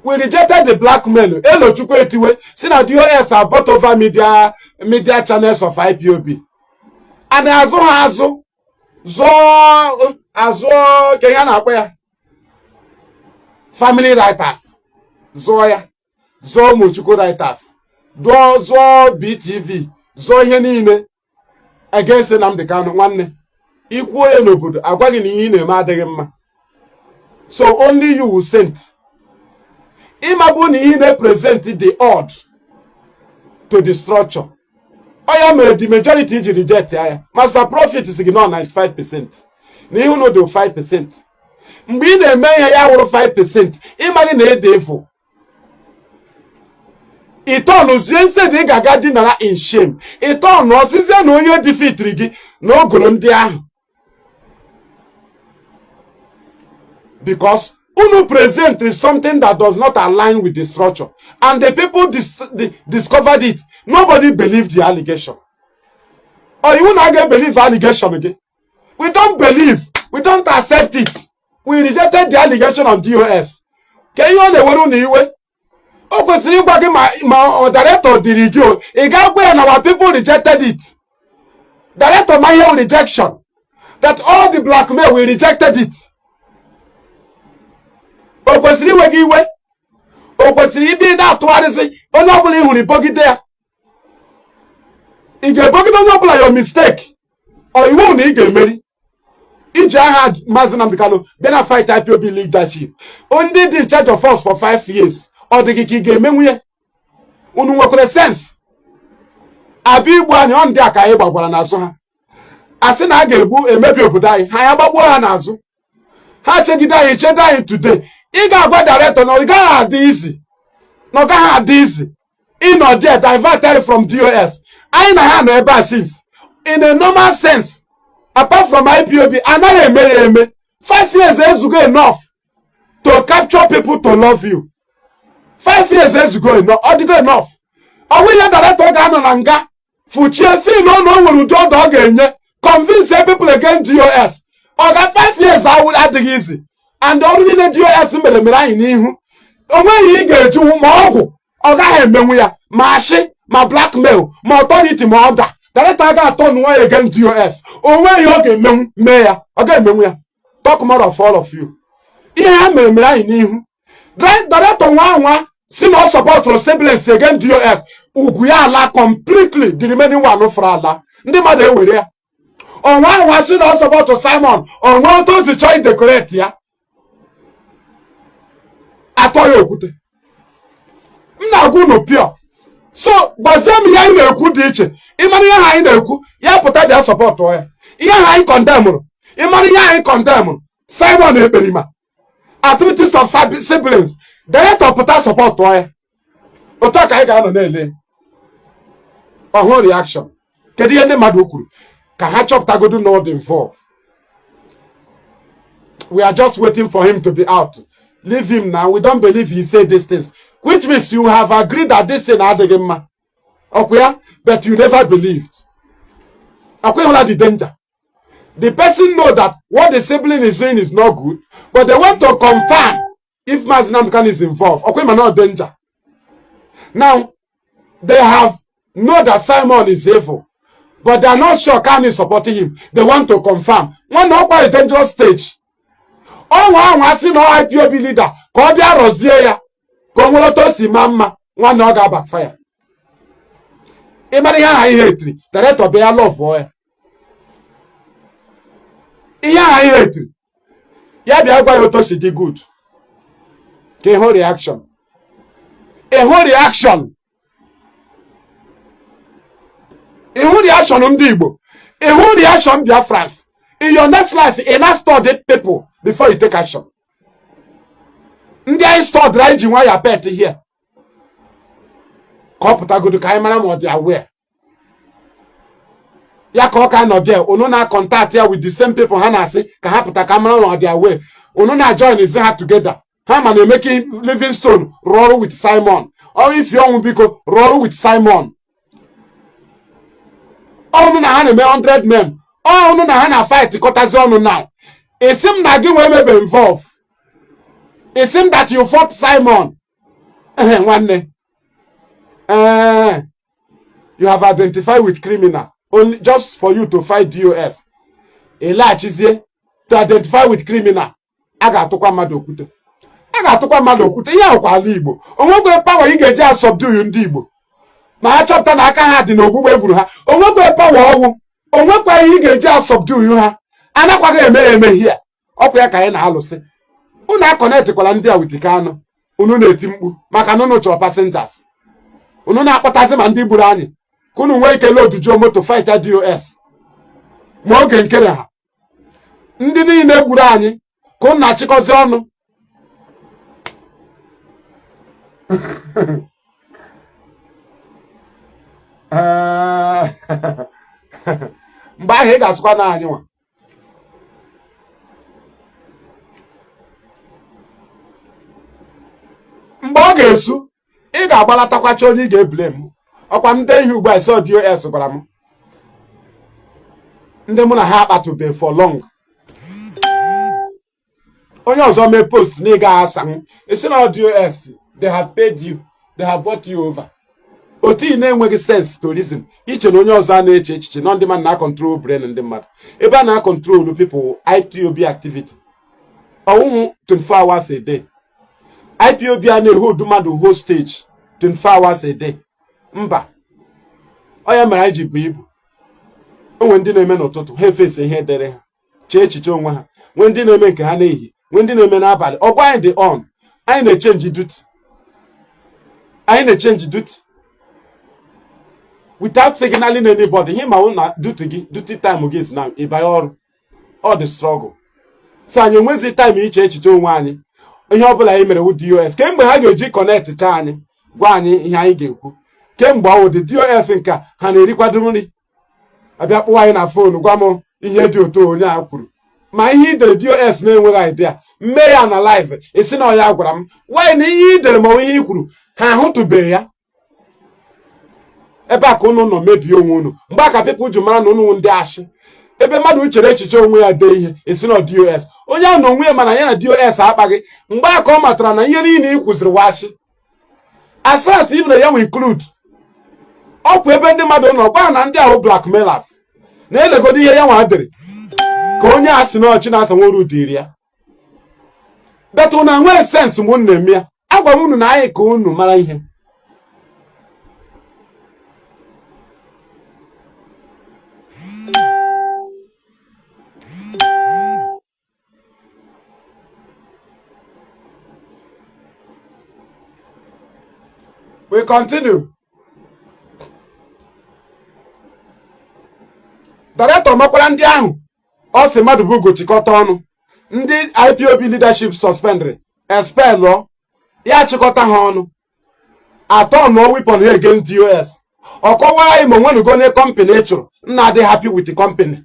We rejected the blackmail. Elo Chukwu etiwe. See na DOS are bought over media channels of IPOB. And azụ ke ya na-akpọ ya family writers. Zụọ Mochukwu writers. Zụọ BTV. Zụọ ihe niile against Nnamdi Kanu nwanne. Ikwuo ya n'obodo agwaghị na ihe na-eme adịghị mma. So only you will send. Imabu ni he present the odd to the structure. I am the majority reject. Master Prophet is ignore 95%. Ni you know the 5%. Mbi na eme ya 5%. Imagine the devil. Ito zie dị gaga dị nara in shame. Ito no sizie na onye defeat gị na ogoro ndị ahụ. Because unu present is something that does not align with the structure. And the people discovered it. Nobody believed the allegation. Or you not going to believe the allegation again? We don't believe. We don't accept it. We rejected the allegation on DOS. Can you understand the way? Oh, but my director did you. And our people rejected it. Director my rejection. That all the blackmail, we rejected it. O kwesịrị iwe gị iwe. O kwesịrị ịdị na-atụgharịsị onye ọbụla ị hụrụ ibogide ya. Ị ga-ebogide onye ọbụla your mistake. Ọ iwu na ị ga-emeri. Iji aha Mazi Nnamdi Kanu bịa na fight IPOB leadership. Ndị dị in charge of us for 5 years. Ọ dị gị ka ị ga-emenwu ya. Unu nwekwara sense. Abịa igbu anyị ọ ndị a ka anyị gbagbara n'azụ ha. Asị na a ga-egbu emebi obodo anyị. Ha ya gbagbuo ha n'azụ. Ha chegide anyị chede anyị today. Ị ga-agwa director na ọ gaghị adị easy. Na ọ gaghị adị easy. Ị nọ there diverted from DOS. Anyị na ha nọ ebe a since. In a normal sense, apart from IPOB, anaghị eme ya eme. 5 years ezugo enough to capture people to love you. 5 years ezugo enough. Ọ dịgo enough. Ọ wụnye director ga-anọ na nga. Fuchie feel na o nwere ụdị ọdụ ọ ga-enye. Convince people against DOS. Ọ ga 5 years adịghị easy. And already the DOS mere anyị n'ihu. Onweghị ị ga-ejiwu ma ọgwụ ọ gaghị emenwu ya ma ashị ma blackmail ma authority ma order. Director ga-atọ nwa ya against DOS. Onweghị ọ ga-emenwu mee ya. Ọ ga-emenwu ya. Talk more of all of you. Ihe ha mere anyị n'ihu. Director nwa si na support siblings against DOS. Ugwu ya ala completely the remaining one for ala. Ndị mmadụ ewere ya. Ọnwa si na support Simon. Ọnwa otu si chọọ decorate ya. Atọ ya okwute. M na-agwa unu pure. So gbazie m ihe anyị na-ekwu dị iche. Ịmara ihe anyị na-ekwu ya pụta bịa support ya. Ihe anyị condemnụrụ. Ịmara ihe anyị condemnụrụ. Simon Ekperima. Activities of siblings. Director pụta support ya. Otu ka anyị ga-anọ na-ele. Ọhụụ reaction. Kedu ihe ndị mmadụ kwuru? Ka ha chọpụtagodu not involved. We are just waiting for him to be out. Leave him now. We don't believe he said these things. Which means you have agreed that this thing adịghị mma. Okay? But you never believed. Okay, what the danger? The person know that what the sibling is doing is not good, but they want to confirm if Mazi Nnamdi Kanu is involved. Okay, man, not danger. Now, they have know that Simon is evil, but they are not sure Kanu is supporting him. They want to confirm. One not quite a dangerous stage. Oh, one see no IPOB leader. Ko bia rozie ya. Ko nwolo to si mama. One no ga backfire. Imari ha hate. Director be love for her. Iya hate. Ya bia gwa yo to si di good. Ke whole reaction. A whole reaction. A whole reaction ndị Igbo. A whole reaction Biafrans. In your next life, enough study people before you take action. ndị anyị stọdụrụ anyị ji nwa ya pet here ka ọ pụtagodo ka anyị mara ma ọ dị aware ya ka ọ ka nọ there unu na contact ya with the same people ha na-asị ka ha pụta ka mara ma ọ dị aware unu na join isi ha together ha ma na-emeke Livingstone rụọ ọrụ with Simon ọ ifi ọnwụ biko rụọ ọrụ with Simon ọnụ na ha na-eme 100 men ọnụ na ha na fight kọtazi ọnụ now isim na gị wee mebe involve isim that you fought Simon nwanne you have identified with criminal only just for you to fight DOS elaghachizie to identify with criminal a ga-atụkwa mmadụ okwute ihe ọkwa ala Igbo onwegwe power ị ga-eji asubdue ndị Igbo ma ha chọpụta na aka ha dị n'ogbugbe egburu ha onwegwe power ọgwụ onwekwa ihe ị ga-eji asubdue ha anakwaghị eme ihe ọkwa ya ka anyị na-alụsị unu akọnetịkwala ndị a wit Kanu unu na-eti mkpu maka na unu chọrọ passengers unu na-akpọtazi ma ndị gburu anyị ka unu nwee ike lodujuo moto fight DOS ma oge nkere ha ndị niile gburu anyị ka unu na-achịkọzi ọnụ mgbe ahụ ị ga-asụkwa na anyị nwa mgbe ọ ga-esu ị ga-agbalatakwacha onye ị ga-eblem ọkwa ndị ihe ugbu a so DOS gwara m ndị mụ na ha akpatụbe for long onye ọzọ mee post na ị ga-asa m esi na DOS they have paid you, they have bought you over. Otu ị na-enweghị sense to reason iche na onye ọzọ a na-eche echiche na ndị mmadụ na-control brain ndị mmadụ ebe a na-control people IPOB activity ọwụhụ 24 hours a day. IPOB a na-ehold mmadụ hostage 24 hours a day. Mba ọ ya mere anyị ji bụ ibu onwe ndị na-eme n'ụtụtụ ha efesi ihe dere ha chee echiche onwe ha nwee ndị na-eme nke ha n'ehihie nwee ndị na-eme n'abalị ọgwa anyị dị on anyị na-echenji duty without signaling anybody. Him ma na duty time gị is now ịbanye ọrụ all the struggle so anyị enwezi time iche echiche onwe anyị ihe ọbụla anyị mere wụ DOS kemgbe ha ga-eji connect cha anyị gwa anyị ihe anyị ga-ekwu kemgbe ọwụ dị DOS nka ha na-erikwado nri abịa kpụwa anyị na fonu gwa m ihe dị otu onye a kwuru ma ihe idere DOS na-enweghị idea mme ya analyze esi na ọya gwara m why na ihe idere ma ihe i kwuru ha ahụtụbeghị ya ebe a ka unu nọ mebie onwe unu mgbe aka people ji mara na unu ndị ashị ebe mmadụ chere echiche onwe ya dee ihe esi na DOS onye a na onwe ya mana ya na DOS akpaghị mgbe aka ọ matara na ihe niile ị kwụziri washị asas ibere ya nwe include ọkwa ebe ndị mmadụ nọ gwa na ndị ahụ blackmailers na-elegodo ihe ya nwa dere ka onye a si n'ọchị na-asa nwere udiri ya betụ na nwee sensị mgbe unu na-eme ya agwa m unu na anyị ka unu mara ihe we continue. Director makwara ndị ahụ ọ sị mmadụ bụ gochikọta ọnụ ndị IPOB leadership suspended expel ya chịkọta ha ọnụ atọ no weapon against DOS ọ kọwara anyị ma onwenugo onye company chụrụ nna adị happy with the company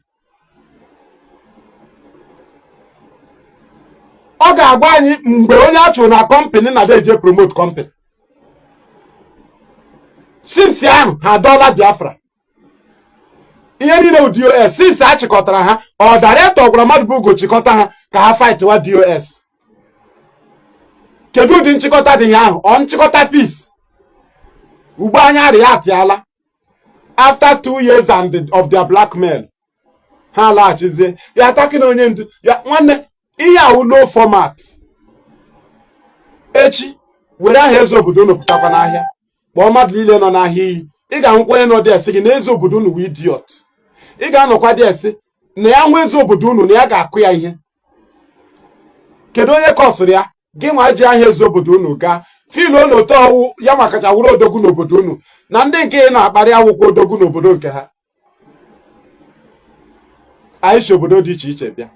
ọ ga-agwa anyị mgbe onye a chụrụ na company na eje promote company since ahụ ha dọla Biafra ihe niile bụ DOS since a chịkọtara ha ọ director gwara mmadụ bụ gochikọta ha ka ha fight wa DOS kedu ụdị nchịkọta dị ihe ahụ ọ nchịkọta peace ugbo anya reactiala after 2 years of their blackmail ha laghachizie ya ataki na onye ndu ya nwanne ihe ahụ low format echi were aha eze obodo unu pụtakwa n'ahịa kpọọ mmadụ niile nọ n'ahịa iyi ị ga-ahụkwa onye nọ dị esi gị na eze obodo unu wee idiot ị ga-anọkwa dị esi na ya nwa eze obodo unu na ya ga-akụ ya ihe kedu onye kọsịrị ya gị nwa ji ahịa eze obodo unu gaa filu olu otu ọwụ ya makacha wụrụ odogwu n'obodo unu na ndị nke na-akparị awụkwa odogwu n'obodo nke ha anyị si obodo dị iche iche bịa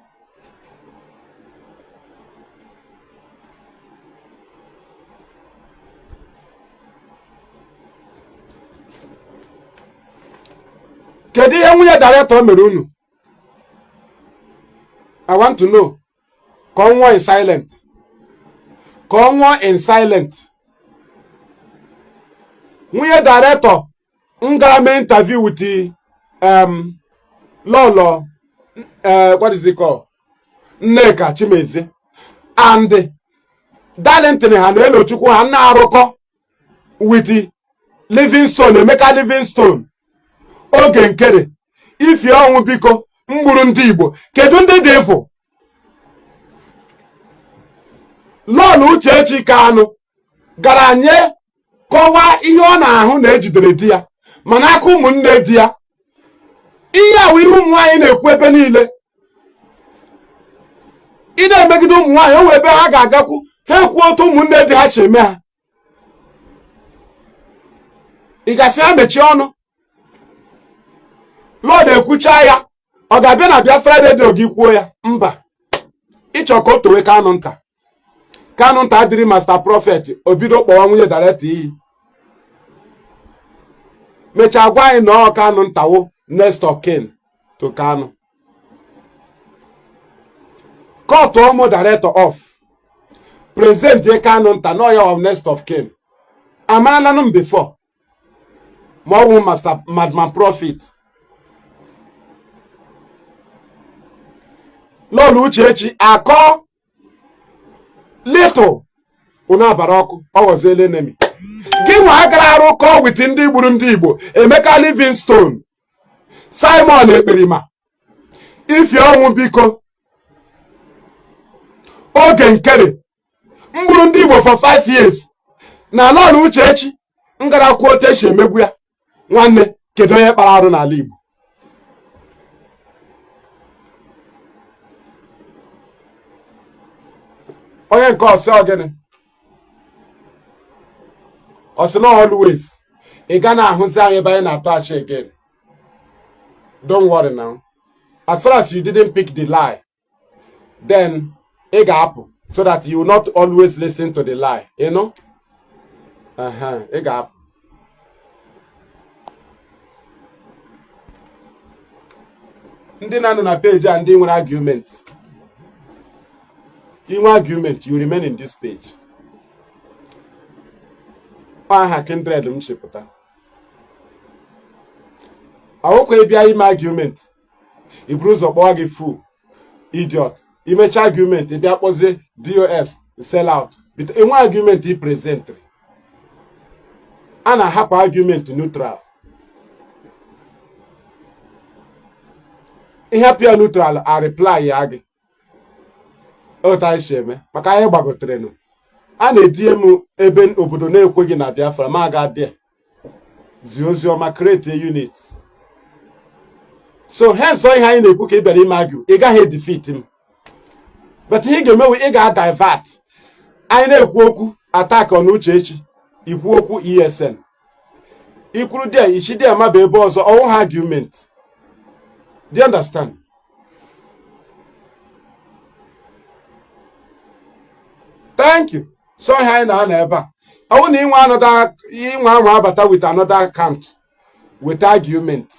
Kedu ihe nwunye director mere unu? I want to know. Ka ọ nwụọ in silent. Ka ọ nwụọ in silent. Nwunye director ngara me interview with the Lolo what is it called? Nneka Chimeze. And Darlington ha na Elochukwu ha na-arụkọ with the Livingstone, Emeka Livingstone. Oge nkere ifi ọnwụ biko mgburu ndị Igbo. Kedu ndị dị ịfụ? Lọlụ Uchechi Kanu gara nye kọwaa ihe ọ na-ahụ na ejidere di ya mana aka ụmụnne di ya. Ihe ahụ ihe ụmụ nwaanyị na-ekwu ebe niile. Ị na-emegide ụmụ nwaanyị o wee ebe ha ga-agakwu ha ekwu otu ụmụnne di ha chi eme ha. Ị gasị ha mechie ọnụ. Lord ekwucha ya ọ ga-abịa na Biafra Radio gị kwuo ya? Mba. Ịchọ ka o towe Kanu nta. Kanu nta adịrị master prophet obido kpọwa nwunye director iyi. Mecha gwa anyị na ọ Kanu ntawo next of kin to Kanu. Cut ụmụ director off. Present ye Kanu nta no ya of next of kin. Amara num before. Ma ọ master madman prophet. Lord Uchechi akọ little una barọkụ ọwọziele enemy. Gị nwa agara arụkọ with ndị gburu ndị Igbo Emeka Livingstone, Simon Ekperima, ifi ọnwụ biko oge nkere mgburu ndị Igbo for 5 years na Lord Uchechi ngara kwuo techi emegbu ya. Nwanne kedu onye kpara arụ n'ala Igbo? Onye nke ọsị ogene ọsị na always ị ga na-ahụzi anyị ebe anyị na-atụ achị again. Don't worry now. As far as you didn't pick the lie, then ị ga-apụ so that you will not always listen to the lie, you know? Ị ga-apụ. Ndị na-anọ na page a ndị nwere argument. In argument, you remain in this page. Aha kindred mshipụta. Awokwe bịa ime argument. Iburu ụzọ kpọọ gị fool, idiot. Imecha argument, ị bịa kpọzie DOS, sell out. But in one argument he present. A na-ahapụ argument neutral. Ihe pịa neutral a reply ya gị. Ota isheme maka anyị gbagotere nụ. A na-edie m ebe obodo na-ekweghị na Biafra ma ga adị zi ozi ọma create a unit. So hence ihe anyị na-ekwu ka ị bịara ime agụ ị gaghị defeat m. But ihe ga-emewe ị ga-divert. Anyị na-ekwu okwu attack on Uchechi ikwu okwu ESN. Ikwuru dia ichi dia maba ebe ọzọ ọwụ ha argument. Do you understand? Thank you. So high na eba. I want inwe another abata with another account with argument.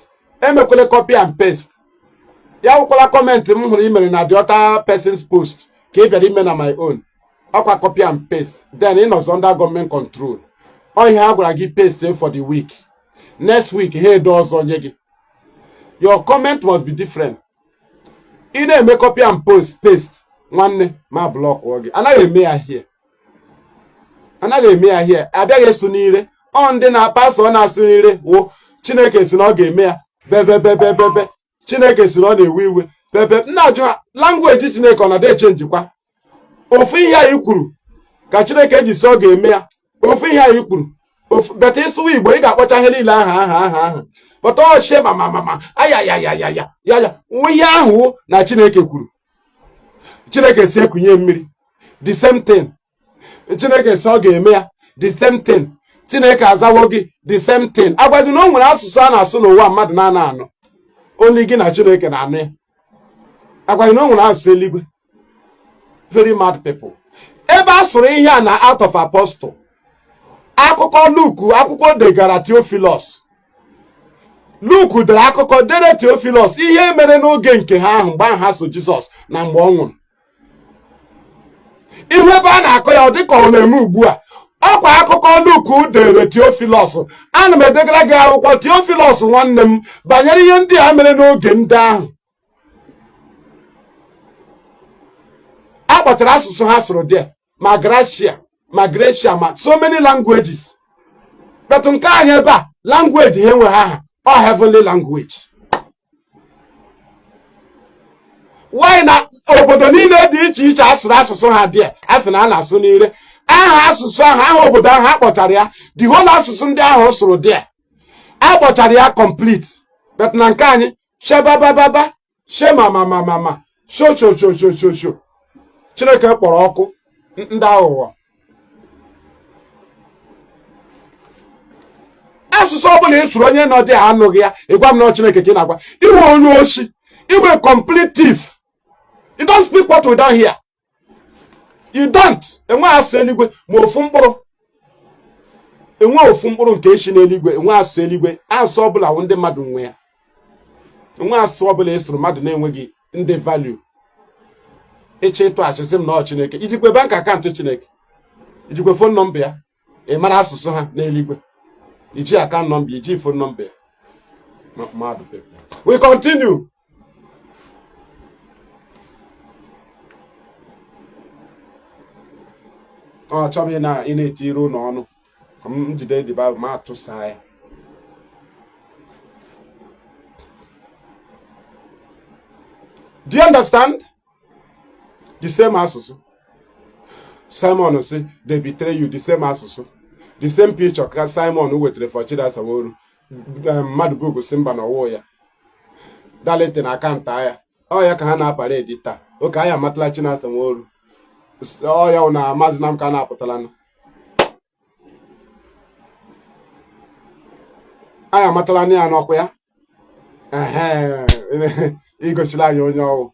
Emekwele copy and paste. Ya ukwala comment m hụrụ imere na the other person's post. Ka ị bịara ime na my own. Akwa copy and paste. Then it was under government control. All you have gwara gị paste for the week. Next week he does onye gị. Your comment must be different. Ị na-eme copy and paste. Nwanne ma block oge anaghị eme ya here. Abịaghị esu n'ire ọ ndị na-apasọ na-asụ n'ire wo Chineke si na ọ ga-eme ya bebe Chineke si na ọ na-ewe iwe bebe nna ajụ ha language Chineke ọ na-ade chenjikwa ofu ihe anyị kwuru ka Chineke ji si ọ ga-eme ya ofu ihe anyị kwuru beta ịsụwa Igbo ị ga-akpọcha ihe niile aha pọta ọchie mama ayayayayaya ihe ahụ na Chineke kwuru. Chineke si ekunye mmiri the same thing. Chineke si ọ ga-eme ya the same thing. Chineke azawo gị the same thing. Agwagị na o nwere asụsụ a na-asụ n'ụwa mmadụ na-ana anọ only gị na Chineke na-anụ ya. Agwagị na o nwere asụsụ eluigwe. Very mad people. Ebe a sụrụ ihe a na out of apostle akụkọ Luke akwụkwọ degara Theophilus Luke dere akụkọ dere Theophilus ihe mere n'oge nke ha ahụ mgbe ha so Jizọs na mgbe ọ nwụrụ. Ihu ebe a na-akọ ya ọ dịka ọ na-eme ugbu a. Ọkwa akụkọ Luke dere Theophilus. Ana m edegara gị akwụkwọ Theophilus nwanne m banyere ihe ndị a mere n'oge ndị ahụ. A kpọtara asụsụ ha sụrụ dị ma Gracia ma so many languages. But nke anyị ebe a language ha enweghị aha. Or heavenly language. Why na obodo niile dị iche iche asụrụ asụsụ ha dị asị na a na-asụ n'ire. Aha asụsụ ahụ aha obodo ahụ akpọchara ya the whole asụsụ ndị ahụ sụrụ dị akpọchara ya complete. But na nke anyị shebabababa shemamamamama sho Chineke kpọrọ ọkụ ndị aghụghọ. Asụsụ ọbụla ịsụrụ onye nọ dị anụghị ya ịgwa m na Chineke ka ị na-agwa. Iwe onye oshi, iwe complete thief. You don't speak what we don't hear. You don't. Enwe asụ eluigwe ma ofu mkpụrụ. Enwe ofu mkpụrụ nke echi n'eluigwe, enwe asụ eluigwe. Asụ ọbụla wụ ndị mmadụ nwe ya. Enwe asụ ọbụla ịsụrụ mmadụ na-enweghị ndị value. Eche ịtụ achịsị m na Chineke. Ijikwe bank akaụntụ Chineke. Ijikwe phone number ya. Ị mara asụsụ ha n'eluigwe. Iji account number, iji phone number. Mad people. We continue. Oh, chọrọ na ị na-etiri ụlọ ọnụ. M jide the Bible ma atụsa ya. Do you understand? The same asụsụ. Simon say they betray you, the same asụsụ. The same picture ka Simon wetere for Chidasa Woru. Mmadụ bụ Simba na ọwụ ya. Dalete na akaụntụ ya. Ọ ya ka ha na-apara edita. Oke anya amatala Chinasa Woru. Ọ ya na Mazi Nnamdi Kanu apụtala nụ. Anya amatala na ya n'ọkwa ya. Igochila anyị onye ọwụ.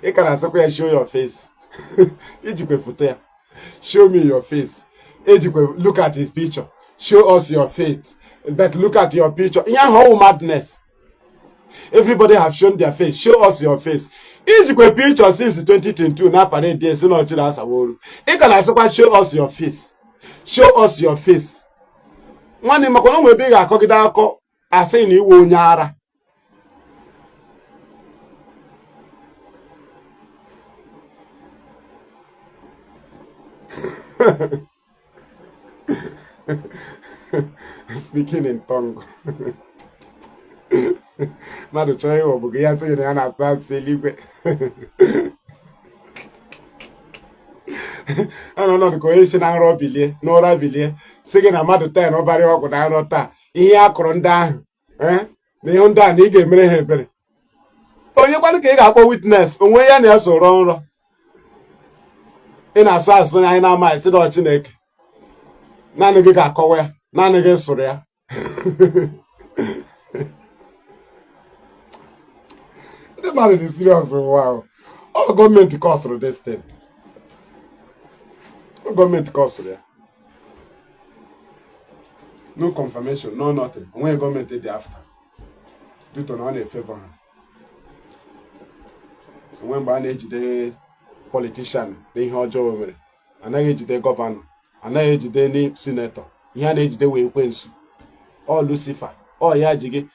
Ị ka na-asịkwa ya show your face. Ijikwe foto ya. Show me your face. Look at his picture. Show us your face. But look at your picture. Yeah, how madness. Everybody have shown their face. Show us your face. Ijikwe picture since 2022. Na parade day. So no chila saworu. Show us your face. Show us your face. One in Makono will be a cogidako. I say ni wonyara. Speaking in tongue. Madu chai wo bugi ya say na na ta seliwe. Ano no ko esi na nro bilie, no ra bilie. Sige na madu ta no bari ogu na nro ta. Ihe akụrụ ndị ahụ, na ihe ndị a na ị ga-emere ha ebere. Onye kwanu ka ị ga-akpọ witness, onwe ya na-eso nrọ. Ị na-asụ asụ anyị na-ama isi na Chineke. Naanị gị ga-akọwa ya, naanị gị sụrụ ya. Ndị mmadụ dị serious wow. Ọ gọọmenti kọsụrụ this thing. Ọ gọọmenti kọsụrụ ya. No confirmation, no nothing. Onwe gọọmenti dị after. Due to na ọ na-efavor ha. Onwe mgbe a na-ejide politician na ihe ọjọọ mere. Anaghị ejide gọvanọ. Anaghị ejide ni senator. Ihe a na-ejide wee Ekwensu. Ọ Lucifer. Ọ ya ji gị.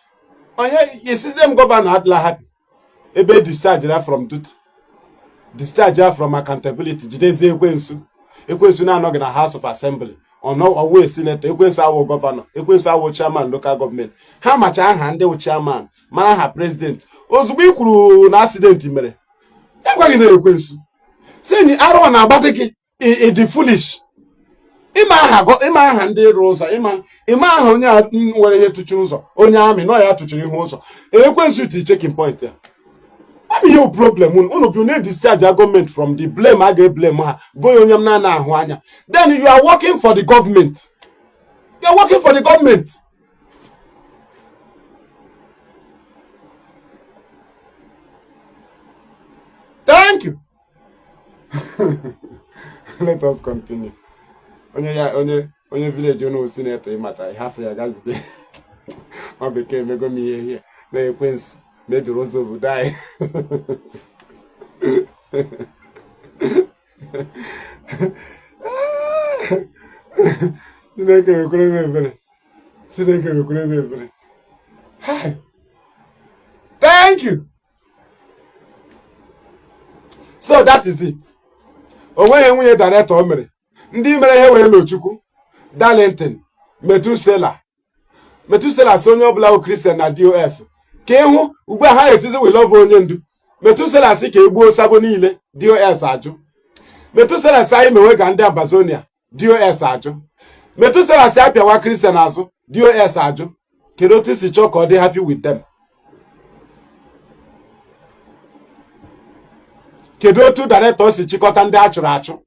Onye yesize m gọvanọ adịla happy. Ebe discharge ya from duty. Discharge ya from accountability. Jidezi Ekwensu. Ekwensu na-anọghị na House of Assembly. Ọwụ senator. Ekwensu awụ gọvanọ. Ekwensu awụ chairman local government. Ha macha aha ndị wụ chairman. Mara ha president. Ozugbo i kwuru na accident mere. Ya gwaghị na Ekwensu. Si ni arụ na-agbata gị. Ịdị foolish. Ịma aha ndị ịrụ ụzọ. Ịma aha onye a nwere ihe tụchi ụzọ. Onye amị nọ ya tụchiri ihu ụzọ. Ekwensu ti checking point ya. I'm your problem. Unu you need discharge your government from the blame I get blame ha. Boy onye m na ahụ anya. Then you are working for the government. You are working for the government. Thank you. Let us continue. Onye village you know senator imata half ya guys dey. Ọ bekee emego m ihe here na ekwensu mebiri ụzọ obodo anyị. Chineke mekwere m ebere. Chineke mekwere m ebere. Thank you. So that is it. O nweghị nwunye director o mere. Ndị mere ihe wee Lochukwu, Darlington, Methuselah si onye ọbụla bụ Christian na DOS. Ka ịhụ ugbu a ha na-etizi we love onye ndu. Methuselah si ka egbuo Sabo niile, DOS ajụ. Methuselah si anyị mewe ka ndị Amazonia, DOS ajụ. Methuselah si apịawa Christian azụ, DOS ajụ. Kedu otu si chọọ ka ọ dị happy with them? Kedu otu director si chịkọta ndị a chụrụ achụ?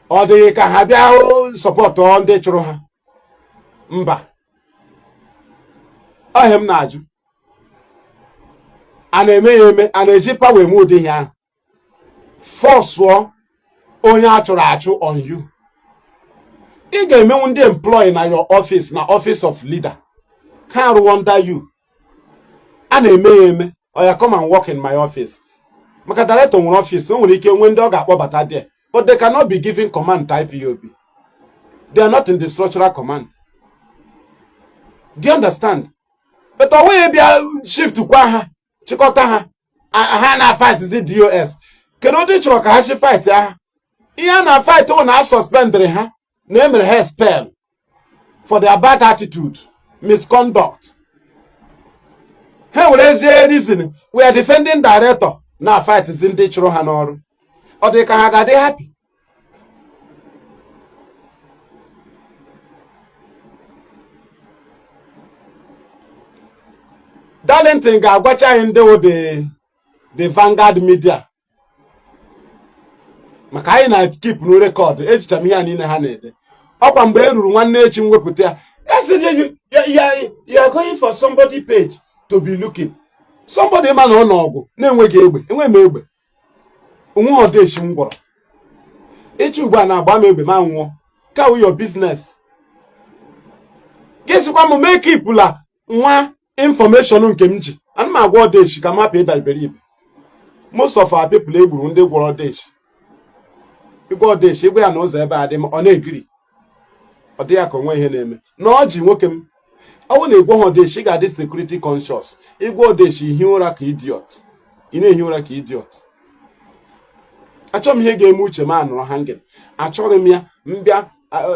Ọ dịghị ka ha bịa sọpọtụ ndị chụrụ ha? Mba. Ọhịa m na-ajụ. A na-eme ya eme, a na-eji pawa eme ụdị ihe ahụ. Fọsụọ onye a chụrụ achụ on you. Ị ga-emenwu ndị employee na your office, na office of leader. Ha arụ under you. A na-eme ya eme. Oya, come and work in my office. Maka director nwere office, o nwere ike nwe ndị ọ ga-akpọbata there. But they cannot be giving command to IPOB. They are not in the structural command. Do you understand? But we be shift to kwa ha, chikota ha, ha na fight the DOS. Kedu dị chọrọ ka ha shi fight ha? Ihe na fight o na suspend ha, na emere ha expel for their bad attitude, misconduct. Ha were ezie reason we are defending director na fight ndị chọrọ ha n'ọrụ. Ọ dị ka ha ga-adị happy? Darlington ga-agwacha anyị ndị wo the Vanguard media. Maka anyị na keep no record, ejicha m ihe a niile ha na-ede. Ọkwa mgbe e ruru nwanne echi mwepụta ya. You are going for somebody page to be looking. Somebody ma na ọ n'ọgụ na-enweghị egbe, enwe m egbe. Onwe ọdeshi m gwọrọ. Echi ugbu a na-agba m egbe ma nwụọ. Ka your business. Gesikwa m mee kipụla nwa information nke m ji. Ana m agwa ọdeshi ka m hapụ ịda iberibe. Most of our people egburu ndị gwọrọ ọdeshi. Igwe ọdeshi igwe ya na ụzọ ebe a dị m ọ na-egiri. Ọ dị ya ka onwe ihe na-eme. Na ọ ji nwoke m. Ọ na-egwe ọdeshi ga-adị security conscious. Igwe ọdeshi ihi ụra ka idiot. Ị na-ehi ụra ka idiot. Achọghị m ihe ga-eme uche m anụrụ hanging. Achọghị m ya mbịa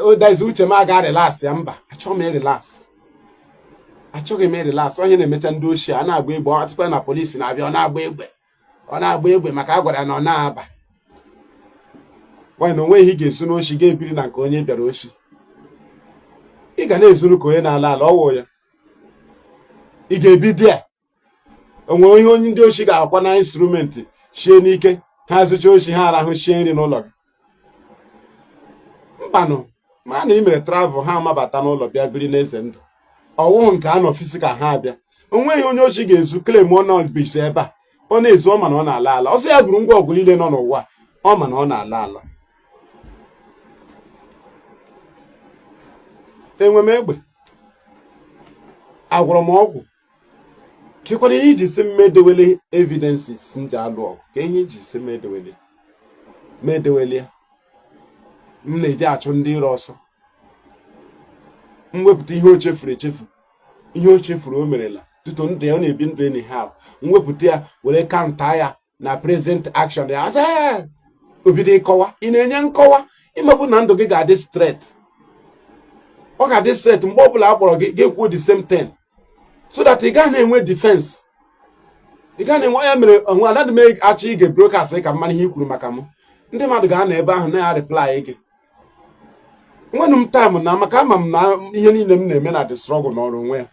ụdaizi uche m aga relax ya mba. Achọghị m relax. Achọghị m relax. Onye na-emecha ndị ochie a na-agba egbe atụkwa na polisi na-abịa ọ na-agba egbe. Ọ na-agba egbe maka a gwara ya na ọ na-aba. Nwanyị na onwe ihe ga-ezu n'ochi ga-ebiri na nke onye bịara ochi. Ị ga na-ezuru ka onye na-ala ala ọwụ ya. Ị ga-ebi dị ya. Onwe ihe onye ndị ochi ga-akwa na instrumenti shie n'ike. Ha zụcha ochi ha arahụ shie nri n'ụlọ gị. Mbanụ, ma na ị mere travel ha amabata n'ụlọ bịa biri n'eze ndụ. Ọwụhụ nke a nọ fisikal ha abịa. Onweghị onye ochi ga-ezu claim ọ nọ bisi ebe a. Ọ na-ezu ọ ma na ọ na-ala ala. Ọsọ ya bụrụ ngwa ọgụ niile nọ n'ụwa. Ọ ma na ọ na-ala ala. Enwe m egbe. Agwọrọ m ọgwụ. Kekwara ihe iji si medewele evidences nji alụ ọgụ. Ka ihe iji si medewele ya. M na-eji achụ ndị iro ọsọ. M wepụta ihe o chefuru echefu. Ihe o chefuru o merela. Tutu ndụ ya ọ na-ebi ndụ anyhow. M wepụta ya were kanta ya na present action ya. Asa obido ịkọwa. Ị na-enye nkọwa. Ịmabụ na ndụ gị ga-adị straight. Ọ ga-adị straight mgbe ọbụla a kpọrọ gị ga-ekwu the same thing. So that ị gaa na-enwe defense. Ị gaa na-enwe ya mere onwe anaghị m achọ ige broadcast ka mmanụ ihe kwuru maka m. Ndị mmadụ ga-anọ ebe ahụ na ya reply gị. Nwenu m time na maka ama m na ihe niile m na-eme na the struggle n'ọrụ onwe ya.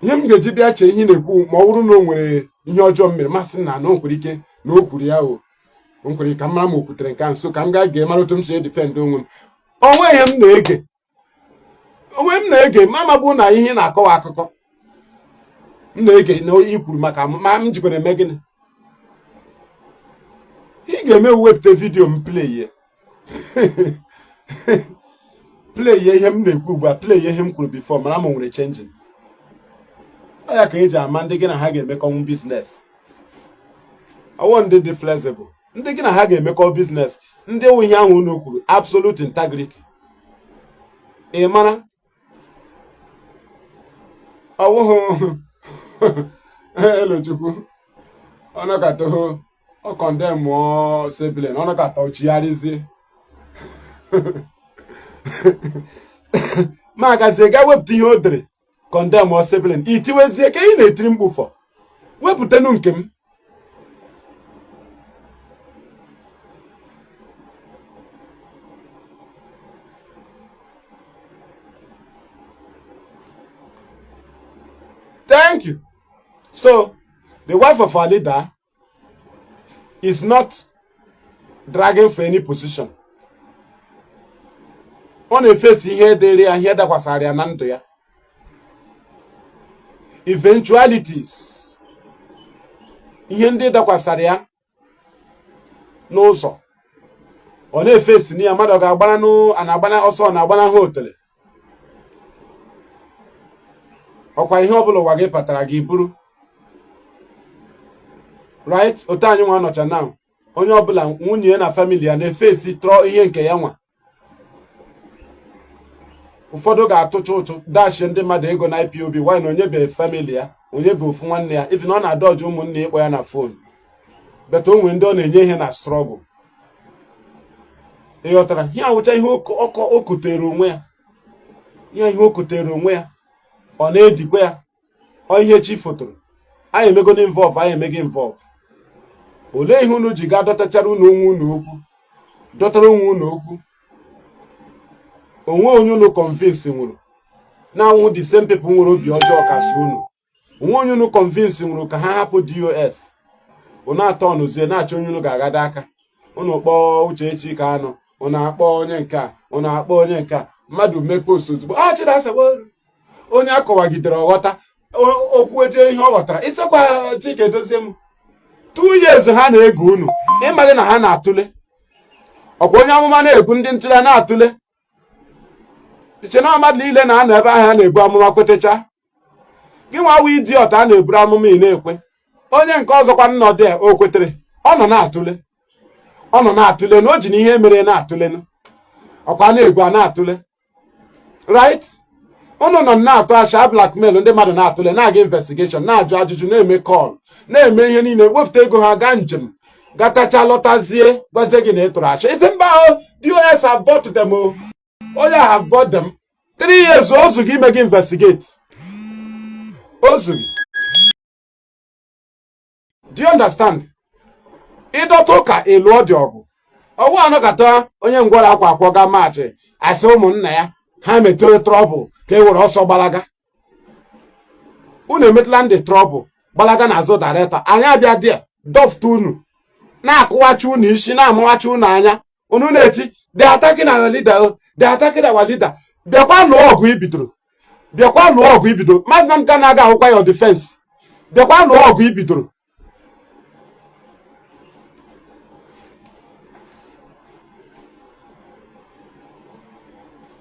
Ihe m ga-eji bịa chee ihe na-ekwu ma ọ bụrụ na o nwere ihe ọjọọ m mere masị na o nwere ike na o kwuru ya o nwere ka m mara ma o kwutere nke nso ka m ga-ege mara otu m si defend onwe m. Onwe ihe m na-ege. Onwe m na-ege ma amabụ na ihe na-akọwa akụkọ. M na-ege na oyi kwuru maka ma m jikwara eme gịnị. Ị ga-eme wepụta vidiyo m play ya. play ye him na-ekwu ugbu a play ye him kwuru before mana m nwere changing. Aya ka eji ama ndị gị na ha ga-emekọ business. Ọwụ ndị dị flexible. Ndị gị na ha ga-emekọ business. Ndị ewu ihe ahụ unu kwuru absolute integrity. Ị mara ọwụhụ Elochukwu ọnọkata ọ condemn ọ sibling ọnọkata ochigharịzie ma gazie ga wepụta ihe o dere condemn ọ sibling itiwezie ka ị na-etiri mkpụfọ wepụtanụ nke m. Thank you. So, the wife of our leader is not dragging for any position. On a face here, there, here, that was Arianandoya. Eventualities. Here, that was Aria. No, so. On a face near Madagabano and Abana also on Abana Hotel. Ọkwa ihe ọbụla ụwa gị patara gị buru. Right? Otu anyị nwa nọcha now. Onye ọbụla nwunye na family ya na-efesi trọ ihe nke ya nwa. Ụfọdụ ga-atụcha ụtụ dash ndị mmadụ ego na IPOB why na onye be family ya, onye be ofu nwanne ya, even ọ na-adọje ụmụnne ya ịkpọ ya na phone. But onwe ndị ọ na-enye ihe na struggle. Ịghọtara? Ihe awụcha ihe o kutere onwe ya. Ihe o kutere onwe ya. Ọ na-edikwa ya ọ ihe chi fotoro anyị emego involve anyị emego involve. Olee ihe unu ji ga dọtachara unu onwe unu okwu dọtara onwe unu okwu onwe onye unu convince nwụrụ na anwụ the same people nwere obi ọjọọ ka si unu onwe onye unu convince nwụrụ ka ha hapụ DOS unu atọ ọnụzie na-achọ onye unu ga-agada aka unu kpọọ Uchechi Kanu unu akpọ onye nke a unu akpọ onye nke a mmadụ mepe ozugbo Chidasagbo onye akọwagidere ọghọta okwu eje ihe ọ ghọtara ịsakwa Chike dozie m 2 years ha na-ego unu ịmaghị na ha na-atụle ọkwa onye amụma na-ebu ndị ntụle na-atụle iche na mmadụ niile na-anọ ebe ahụ a na-ebu amụma kwetecha gị nwawa idiot a na-eburu amụma ị na-ekwe onye nke ọzọkwa nnọdụ ya o kwetere ọ nọ na-atụle na o ji na ihe mere na-atụle ọkwa na-egwu a na-atụle right. Unu nọ na-atụ asha blackmail ndị mmadụ na-atụle na-aga investigation na-ajụ ajụjụ na-eme call na-eme ihe niile wefute ego ha gaa njem gatacha lọtazie gwazie gị na ịtụrụ asha isi mba DOS have bought them onye have bought them 3 years ozu gị ime gị investigate ozu gị. Do you understand? Ịdọta ụka ịlụọ dị ọgụ ọwụ anọkata onye ngwọrọ akwa akwọ ga maachị asị ụmụnna ya ha metere trọbụl ka e were ọsọ gbalaga unu emetụla ndị trọbụl gbalaga na azụ director anyị abịa dị dọfta unu na-akụwachi unu isi na-amụwachi unu anya unu na-eti dị attacking our leader dị attacking our leader bịakwa lụọ ọgụ ibidoro Mazi Nnamdi Kanu aga ahụkwa your defense bịakwa lụọ ọgụ ibidoro.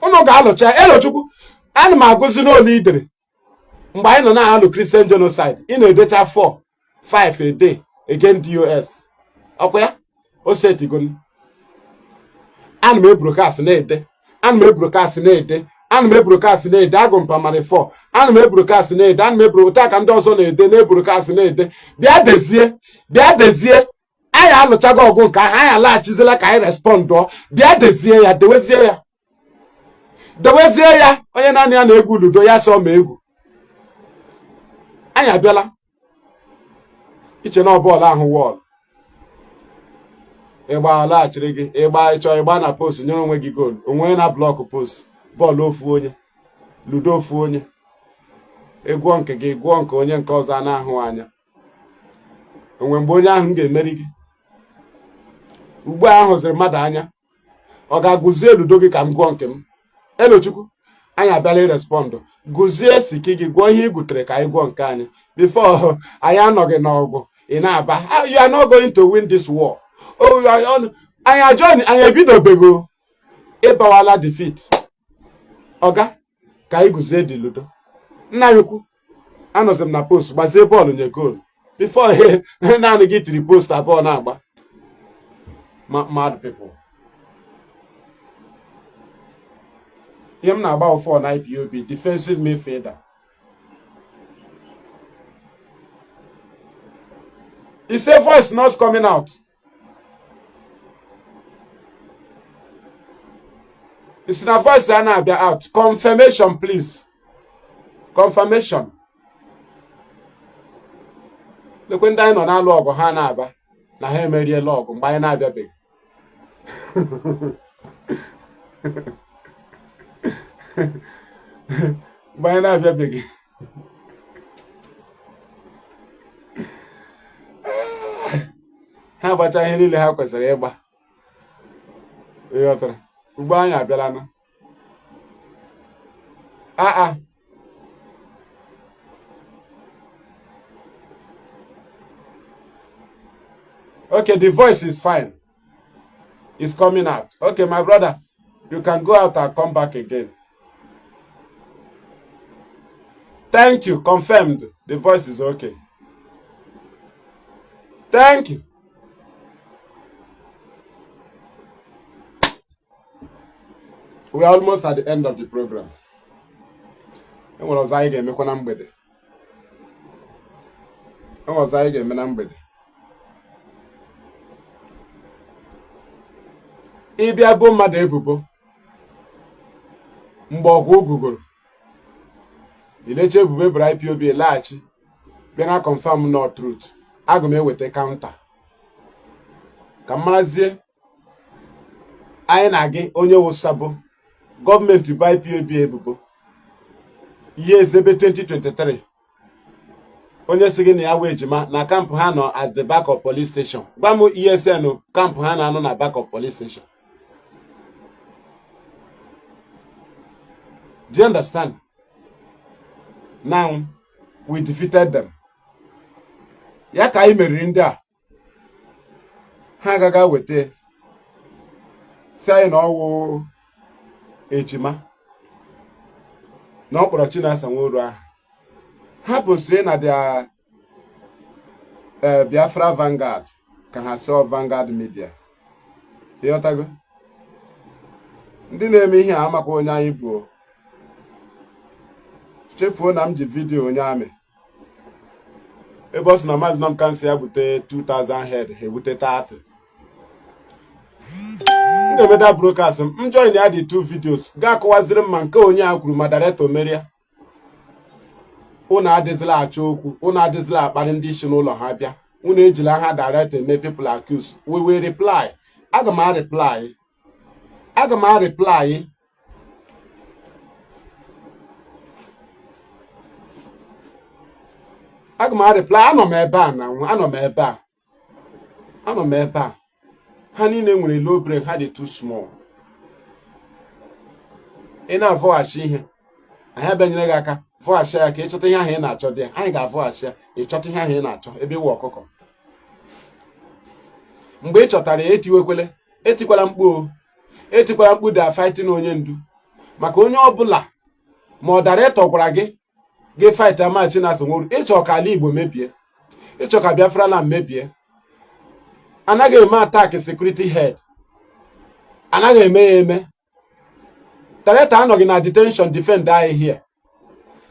Unu ga-alụcha Elochukwu ana m agụzi n'olu idere mgbe anyị nọ na-alụ Christian genocide ị na-edecha 4-5 a day against DOS ọkwa ya o setigon ana m ebrokast na-ede agụ mpamari 4 ana m ebrokast na-ede ana m ebrokast ka ndị ọzọ na-ede na-ebrokast na-ede bịa dezie anyị alụchago ọgụ nke ahụ anyị alaghachizila ka anyị respondụọ bịa dezie ya onye naanị ya na-egwu ludo ya sọ ma egwu anyị abịala iche na bọọlụ ahụ wọl ịgba laghachiri gị ịgba ịchọ ịgba na post nyere onwe gị goolu onwe na blọkụ post bọọlụ ofu onye ludo ofu onye egwuọ nke gị gụọ nke onye nke ọzọ a na-ahụ anya onwe mgbe onye ahụ m ga-emeri gị ugbu a hụziri mmadụ anya ọ ga-agụzie ludo gị ka m gụọ nke m. Elochukwu anyị abịala irespondụ gụzie siki gị gụọ ihe ị gụtere ka anyị gụọ nke anyị before anyị anọghị n'ọgụ ị na-aba you are not going to win this war. Anyị ebidobego ịbawala defeat Oga, ka anyị guzie dị ludo. Nna ya ukwu, anọzi m na post gbazie bọọlụ nye goal. Before naanị gị tiri post abụọ na-agba. Mad people. Ihe m na-agba ụfọ na IPOB, defensive midfielder. He say voice not coming out. It's na voice na-abịa out. Confirmation, please. Confirmation. Lekwe ndị anyị nọ na-alụ ọgụ ha na-aba na ha emeriela ọgụ mgbe anyị na-abịabeghị. Mgbe anyị na-abịabeghị. Ha agbacha ihe niile ha kwesịrị ịgba. Ịghọtara? Ugbo anyị abịala na. Okay, the voice is fine. It's coming out. Okay, my brother, you can go out and come back again. Thank you. Confirmed. The voice is okay. Thank you. We are almost at the end of the program. Ịbịa bụ mmadụ ebubo mgbe ọgwụ gugoro ileche ebubo eburu IPOB laghachi bịa na confirm not truth. Aga m eweta counter ka mmarazie anyị na gị onye wụsabụ gọọmenti bụ IPOB ebubo ihe ezebe 2023 onye si gị na ya wee ejima na kampụ ha nọ at the back of police station. Gwa m ESN kampụ ha na-anọ na back of police station. Do you understand? Now we defeated them. Ya ka anyị meriri ndị a ha agaga weta si anyị na ọwụ ejima na ọkpọrọ Chinasa Nworu ahụ ha posiri na dia Biafra Vanguard ka ha sọ Vanguard media. Ịghọtago? Ndị na-eme ihe a amakwa onye anyị bụ. Chefuo na m ji vidio onye amị ebe ọ sị na Mazi Nnamdi Kanu ya bute 2000 head ha ebute 30. M ga-emeda broadcast m join ya dị 2 videos ga-akọwaziri m ma nke onye a kwuru ma director meria. Unu adịzila achọ okwu, unu adịzila akparị ndị isi n'ụlọ ha bịa, unu ejila ha director eme people accuse. We will reply. Aga m reply. Anọ m ebe a na anọ m ebe a. Ha niile nwere low break, ha dị too small. Ị na-avọghachi ihe anyị abịanyere gị aka vọghachi ya ka ịchọta ihe ahụ ị na-achọ dị. Anyị ga-avọghachi ya ịchọta ihe ahụ ị na-achọ ebe iwe ọkụkọ. Mgbe ị chọtara ya etikwala mkpu dị fighting onye ndu maka onye ọbụla ma ọ director gwara gị fight ama Chinasa Nworu. Ịchọ ka ala Igbo mebie, ịchọ ka Biafra land mebie, anaghị eme attack security head, anaghị eme ya eme. Director anọghị na detention defend anyị here.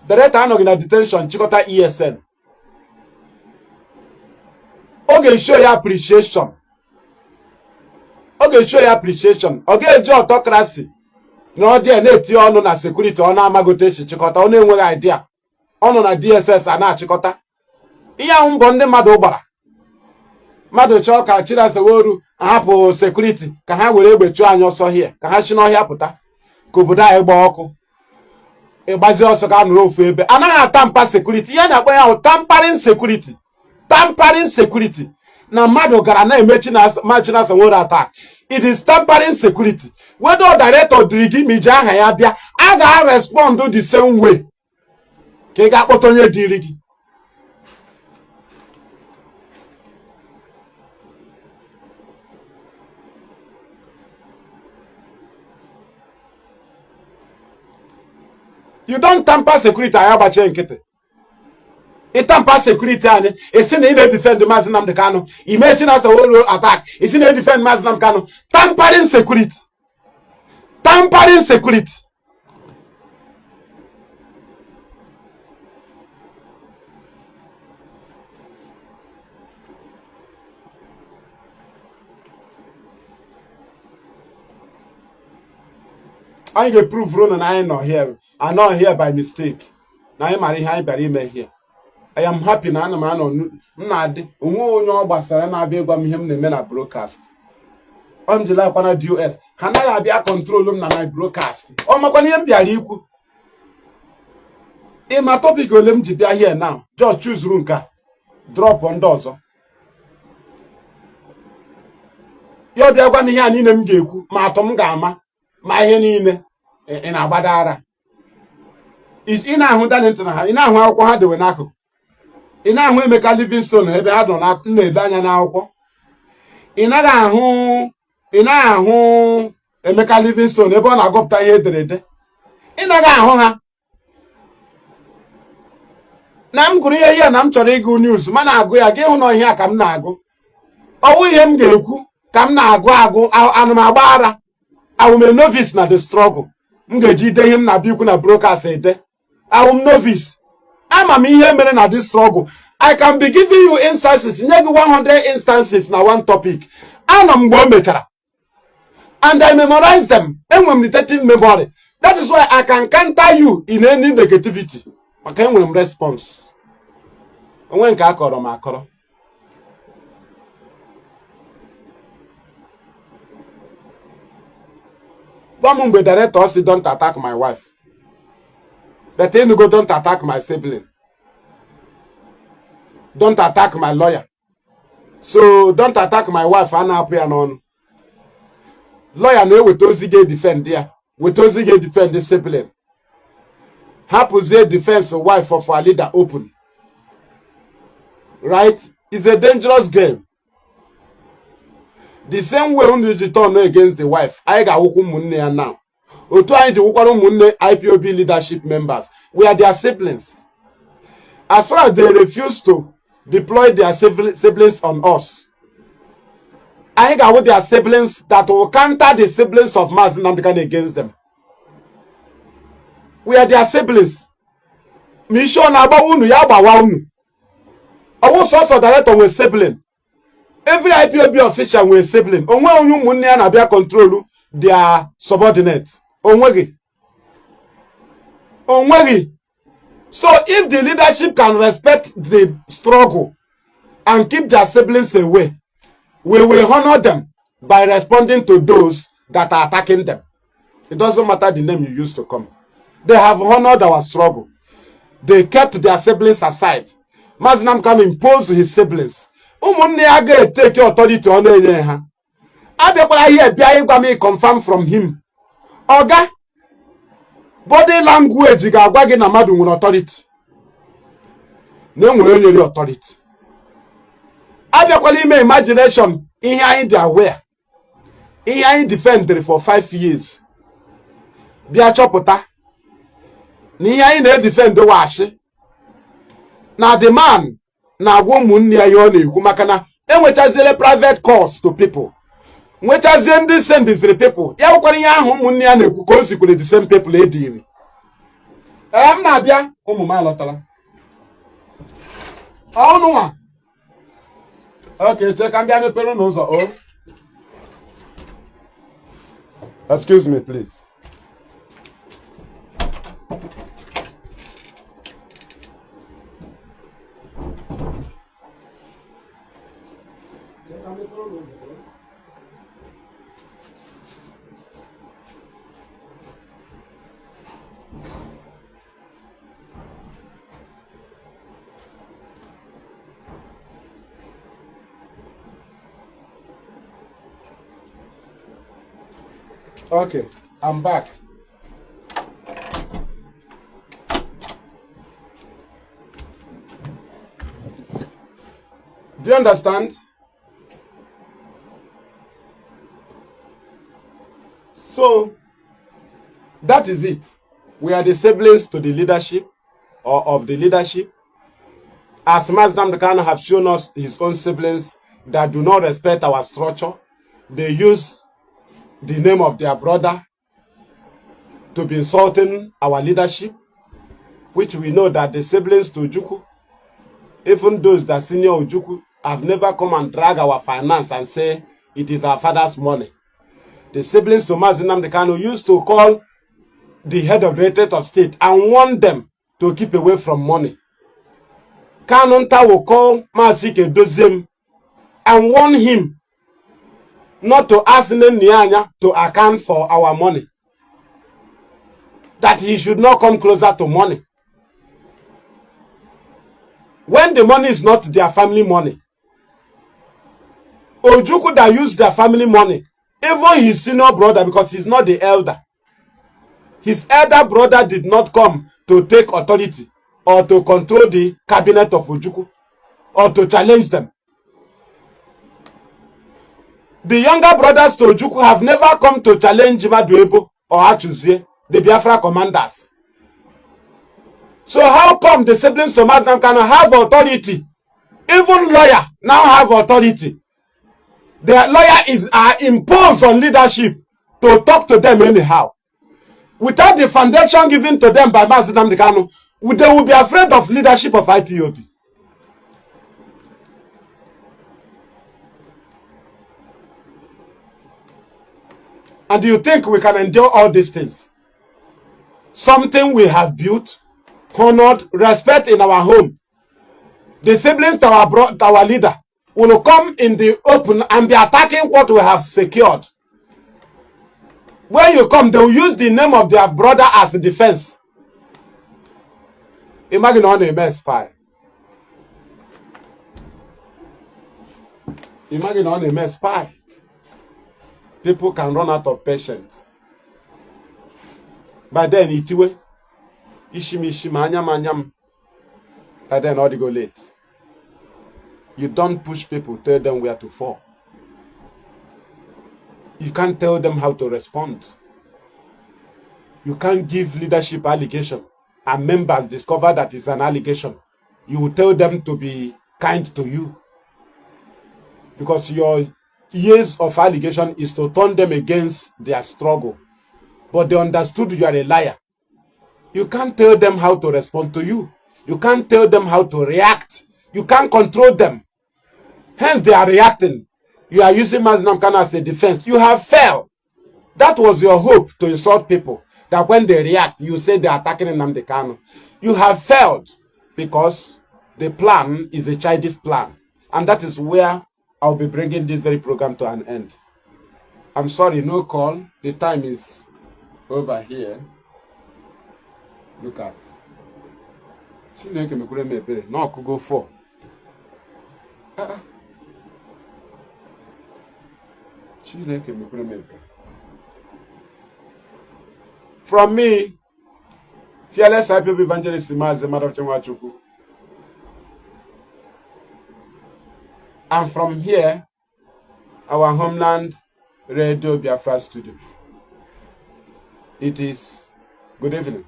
Director anọghị na detention chịkọta ESN. Ọ ga-show ya appreciation. Ọ ga-eji autocracy na ọ dị na-eti ọnụ na security ọ na-amagote echi chịkọta, ọ na-enweghị idea. Ọ nọ na DSS a na-achịkọta. Ihe ahụ mbọ ndị mmadụ gbara. Mmadụ chọọ ka Chinasa Nworu ahapụ security ka ha were egbechu anyị ọsọ hie ka ha si n'ọhịa pụta ka obodo anyị gbaa ọkụ. Ịgbazi ọsọ ga nụrụ ofu ebe. Anaghị atampa security. Ihe na-akpọ ya tampering security. Na mmadụ gara na-eme Chinasa Nworu attack. It is tampering security. Whether director dịrị gị ma iji aha ya bịa, a ga-respond the same way ka ị ga-akpọta onye dịrị gị. You don't tamper security. I have a chain kitten. It tamper security and it's in the defend the Mazi Nnamdi Kanu. Imagine as a whole attack. It's in the defend Mazi Nnamdi Kanu. Tampering security. Tampering security. I get proof run and I am not here. I'm not here by mistake. Now I'm marrying by email here. I am happy now. I'm not broadcast. I'm the last one at US. And I be a control room na broadcast. Oh, my God, in my topic, you be here now. Just choose room. Drop on doors. You're the one here in them geku. Matom Gama. My hen in Abadara. Is in a Hundan internal. In a Hawko had the Wenako. In a way make a living stone. Have had on Danya now. In a who a make a living stone. Ebon I got tired. In a home. Nam Korea here, Nam Chore good news. Man, I go again no here come nago. Oh, we him geku. Come na go anima bara. I will be novice na the struggle. Mgeji de him na biku na broker said. I will novice. I'm a me here na this struggle. I can be giving you instances. Maybe 100 instances na one topic. And I'm going better. And I memorize them. And I'm detecting memory. That is why I can counter you in any negativity. I can with response. When ka akoro ma akoro. Bamumbe director say don't attack my wife. But then you go don't attack my sibling. Don't attack my lawyer. So don't attack my wife and happy and on. Lawyer no we tozige defend there. We tozige defend the sibling. Hapuze defense wife of our leader open. Right? It's a dangerous game. The same way when you turn against the wife, I got munne now. Otu anyị ji wukwara munne IPOB leadership members. We are their siblings. As far as they refuse to deploy their siblings on us, I got with their siblings that will counter the siblings of Mazi Nnamdi Kanu against them. We are their siblings. Mission about unu ya bawa unu. Our source of director with sibling. Every IPOB official with sibling. Onwe onyu munne ya na bia control their subordinates. Onwegi. So if the leadership can respect the struggle and keep their siblings away, we will honor them by responding to those that are attacking them. It doesn't matter the name you used to come. They have honored our struggle. They kept their siblings aside. Mazi Nnamdi Kanu impose his siblings. Umunne aga take authority on ha. Abiakwala here bia igwa me confirm from him. Oga, body language ga agwa gi na madu nwere authority. Na enwere onye ri authority. Abiakwala ime imagination ihe anyị dey aware. Ihe anyị defended for 5 years. Bia chọpụta. Na ihe anyị na-defend washi. Na the man na agwa ụmụnne ya ọ na-ekwu maka na enwechazile private calls to people. Nwechazie ndị sendiziri people. Ya ụkwara ihe ahụ ụmụnne ya na-ekwu ka o sikwere the same people ediri. M na-abịa ụmụ m alọtara. Ọnụ nwa. Okay, check am bịa mepere n'ụzọ o. Excuse me, please. Okay, I'm back. Do you understand? So, that is it. We are the siblings to the leadership, or of the leadership. As Mazi Nnamdi Kanu have shown us his own siblings that do not respect our structure. They use the name of their brother to be insulting our leadership, which we know that the siblings to Ojukwu, even those that senior Ojukwu, have never come and drag our finance and say it is our father's money. The siblings to Mazi Nnamdi Kanu used to call the head of the Directorate of State and warn them to keep away from money. Kanunta will call Mazi Kedozim and warn him not to ask Nyanya to account for our money. That he should not come closer to money. When the money is not their family money. Ojukwu that use their family money, even his senior brother, because he's not the elder. His elder brother did not come to take authority or to control the cabinet of Ojukwu or to challenge them. The younger brothers to Ojukwu have never come to challenge Maduebo or Achuzie, the Biafra commanders. So how come the siblings to Mazi Nnamdi Kanu have authority? Even lawyer now have authority. Their lawyer are imposed on leadership to talk to them anyhow. Without the foundation given to them by Mazi Nnamdi Kanu, they will be afraid of leadership of IPOB. And do you think we can endure all these things? Something we have built, honored, respect in our home. The siblings to our leader will come in the open and be attacking what we have secured. When you come, they will use the name of their brother as a defense. Imagine on a mess spy. Imagine on a mess spy. People can run out of patience. By then, itiwe, ishima, anyam. By then, all they go late. You don't push people, tell them where to fall. You can't tell them how to respond. You can't give leadership allegation and members discover that it's an allegation. You will tell them to be kind to you. Because your years of allegation is to turn them against their struggle. But they understood you are a liar. You can't tell them how to respond to you. You can't tell them how to react. You can't control them. Hence they are reacting. You are using Mazi Nnamdi Kanu as a defense. You have failed. That was your hope, to insult people. That when they react, you say they are attacking Nnamdi Kanu. You have failed because the plan is a childish plan. And that is where I'll be bringing this very program to an end. I'm sorry, no call. The time is over here. Look at. No, I could go 4. From me, fearless IPOB Evangelist Mazi Nnamdi Kanu. And from here, our homeland Radio Biafra studio. It is good evening.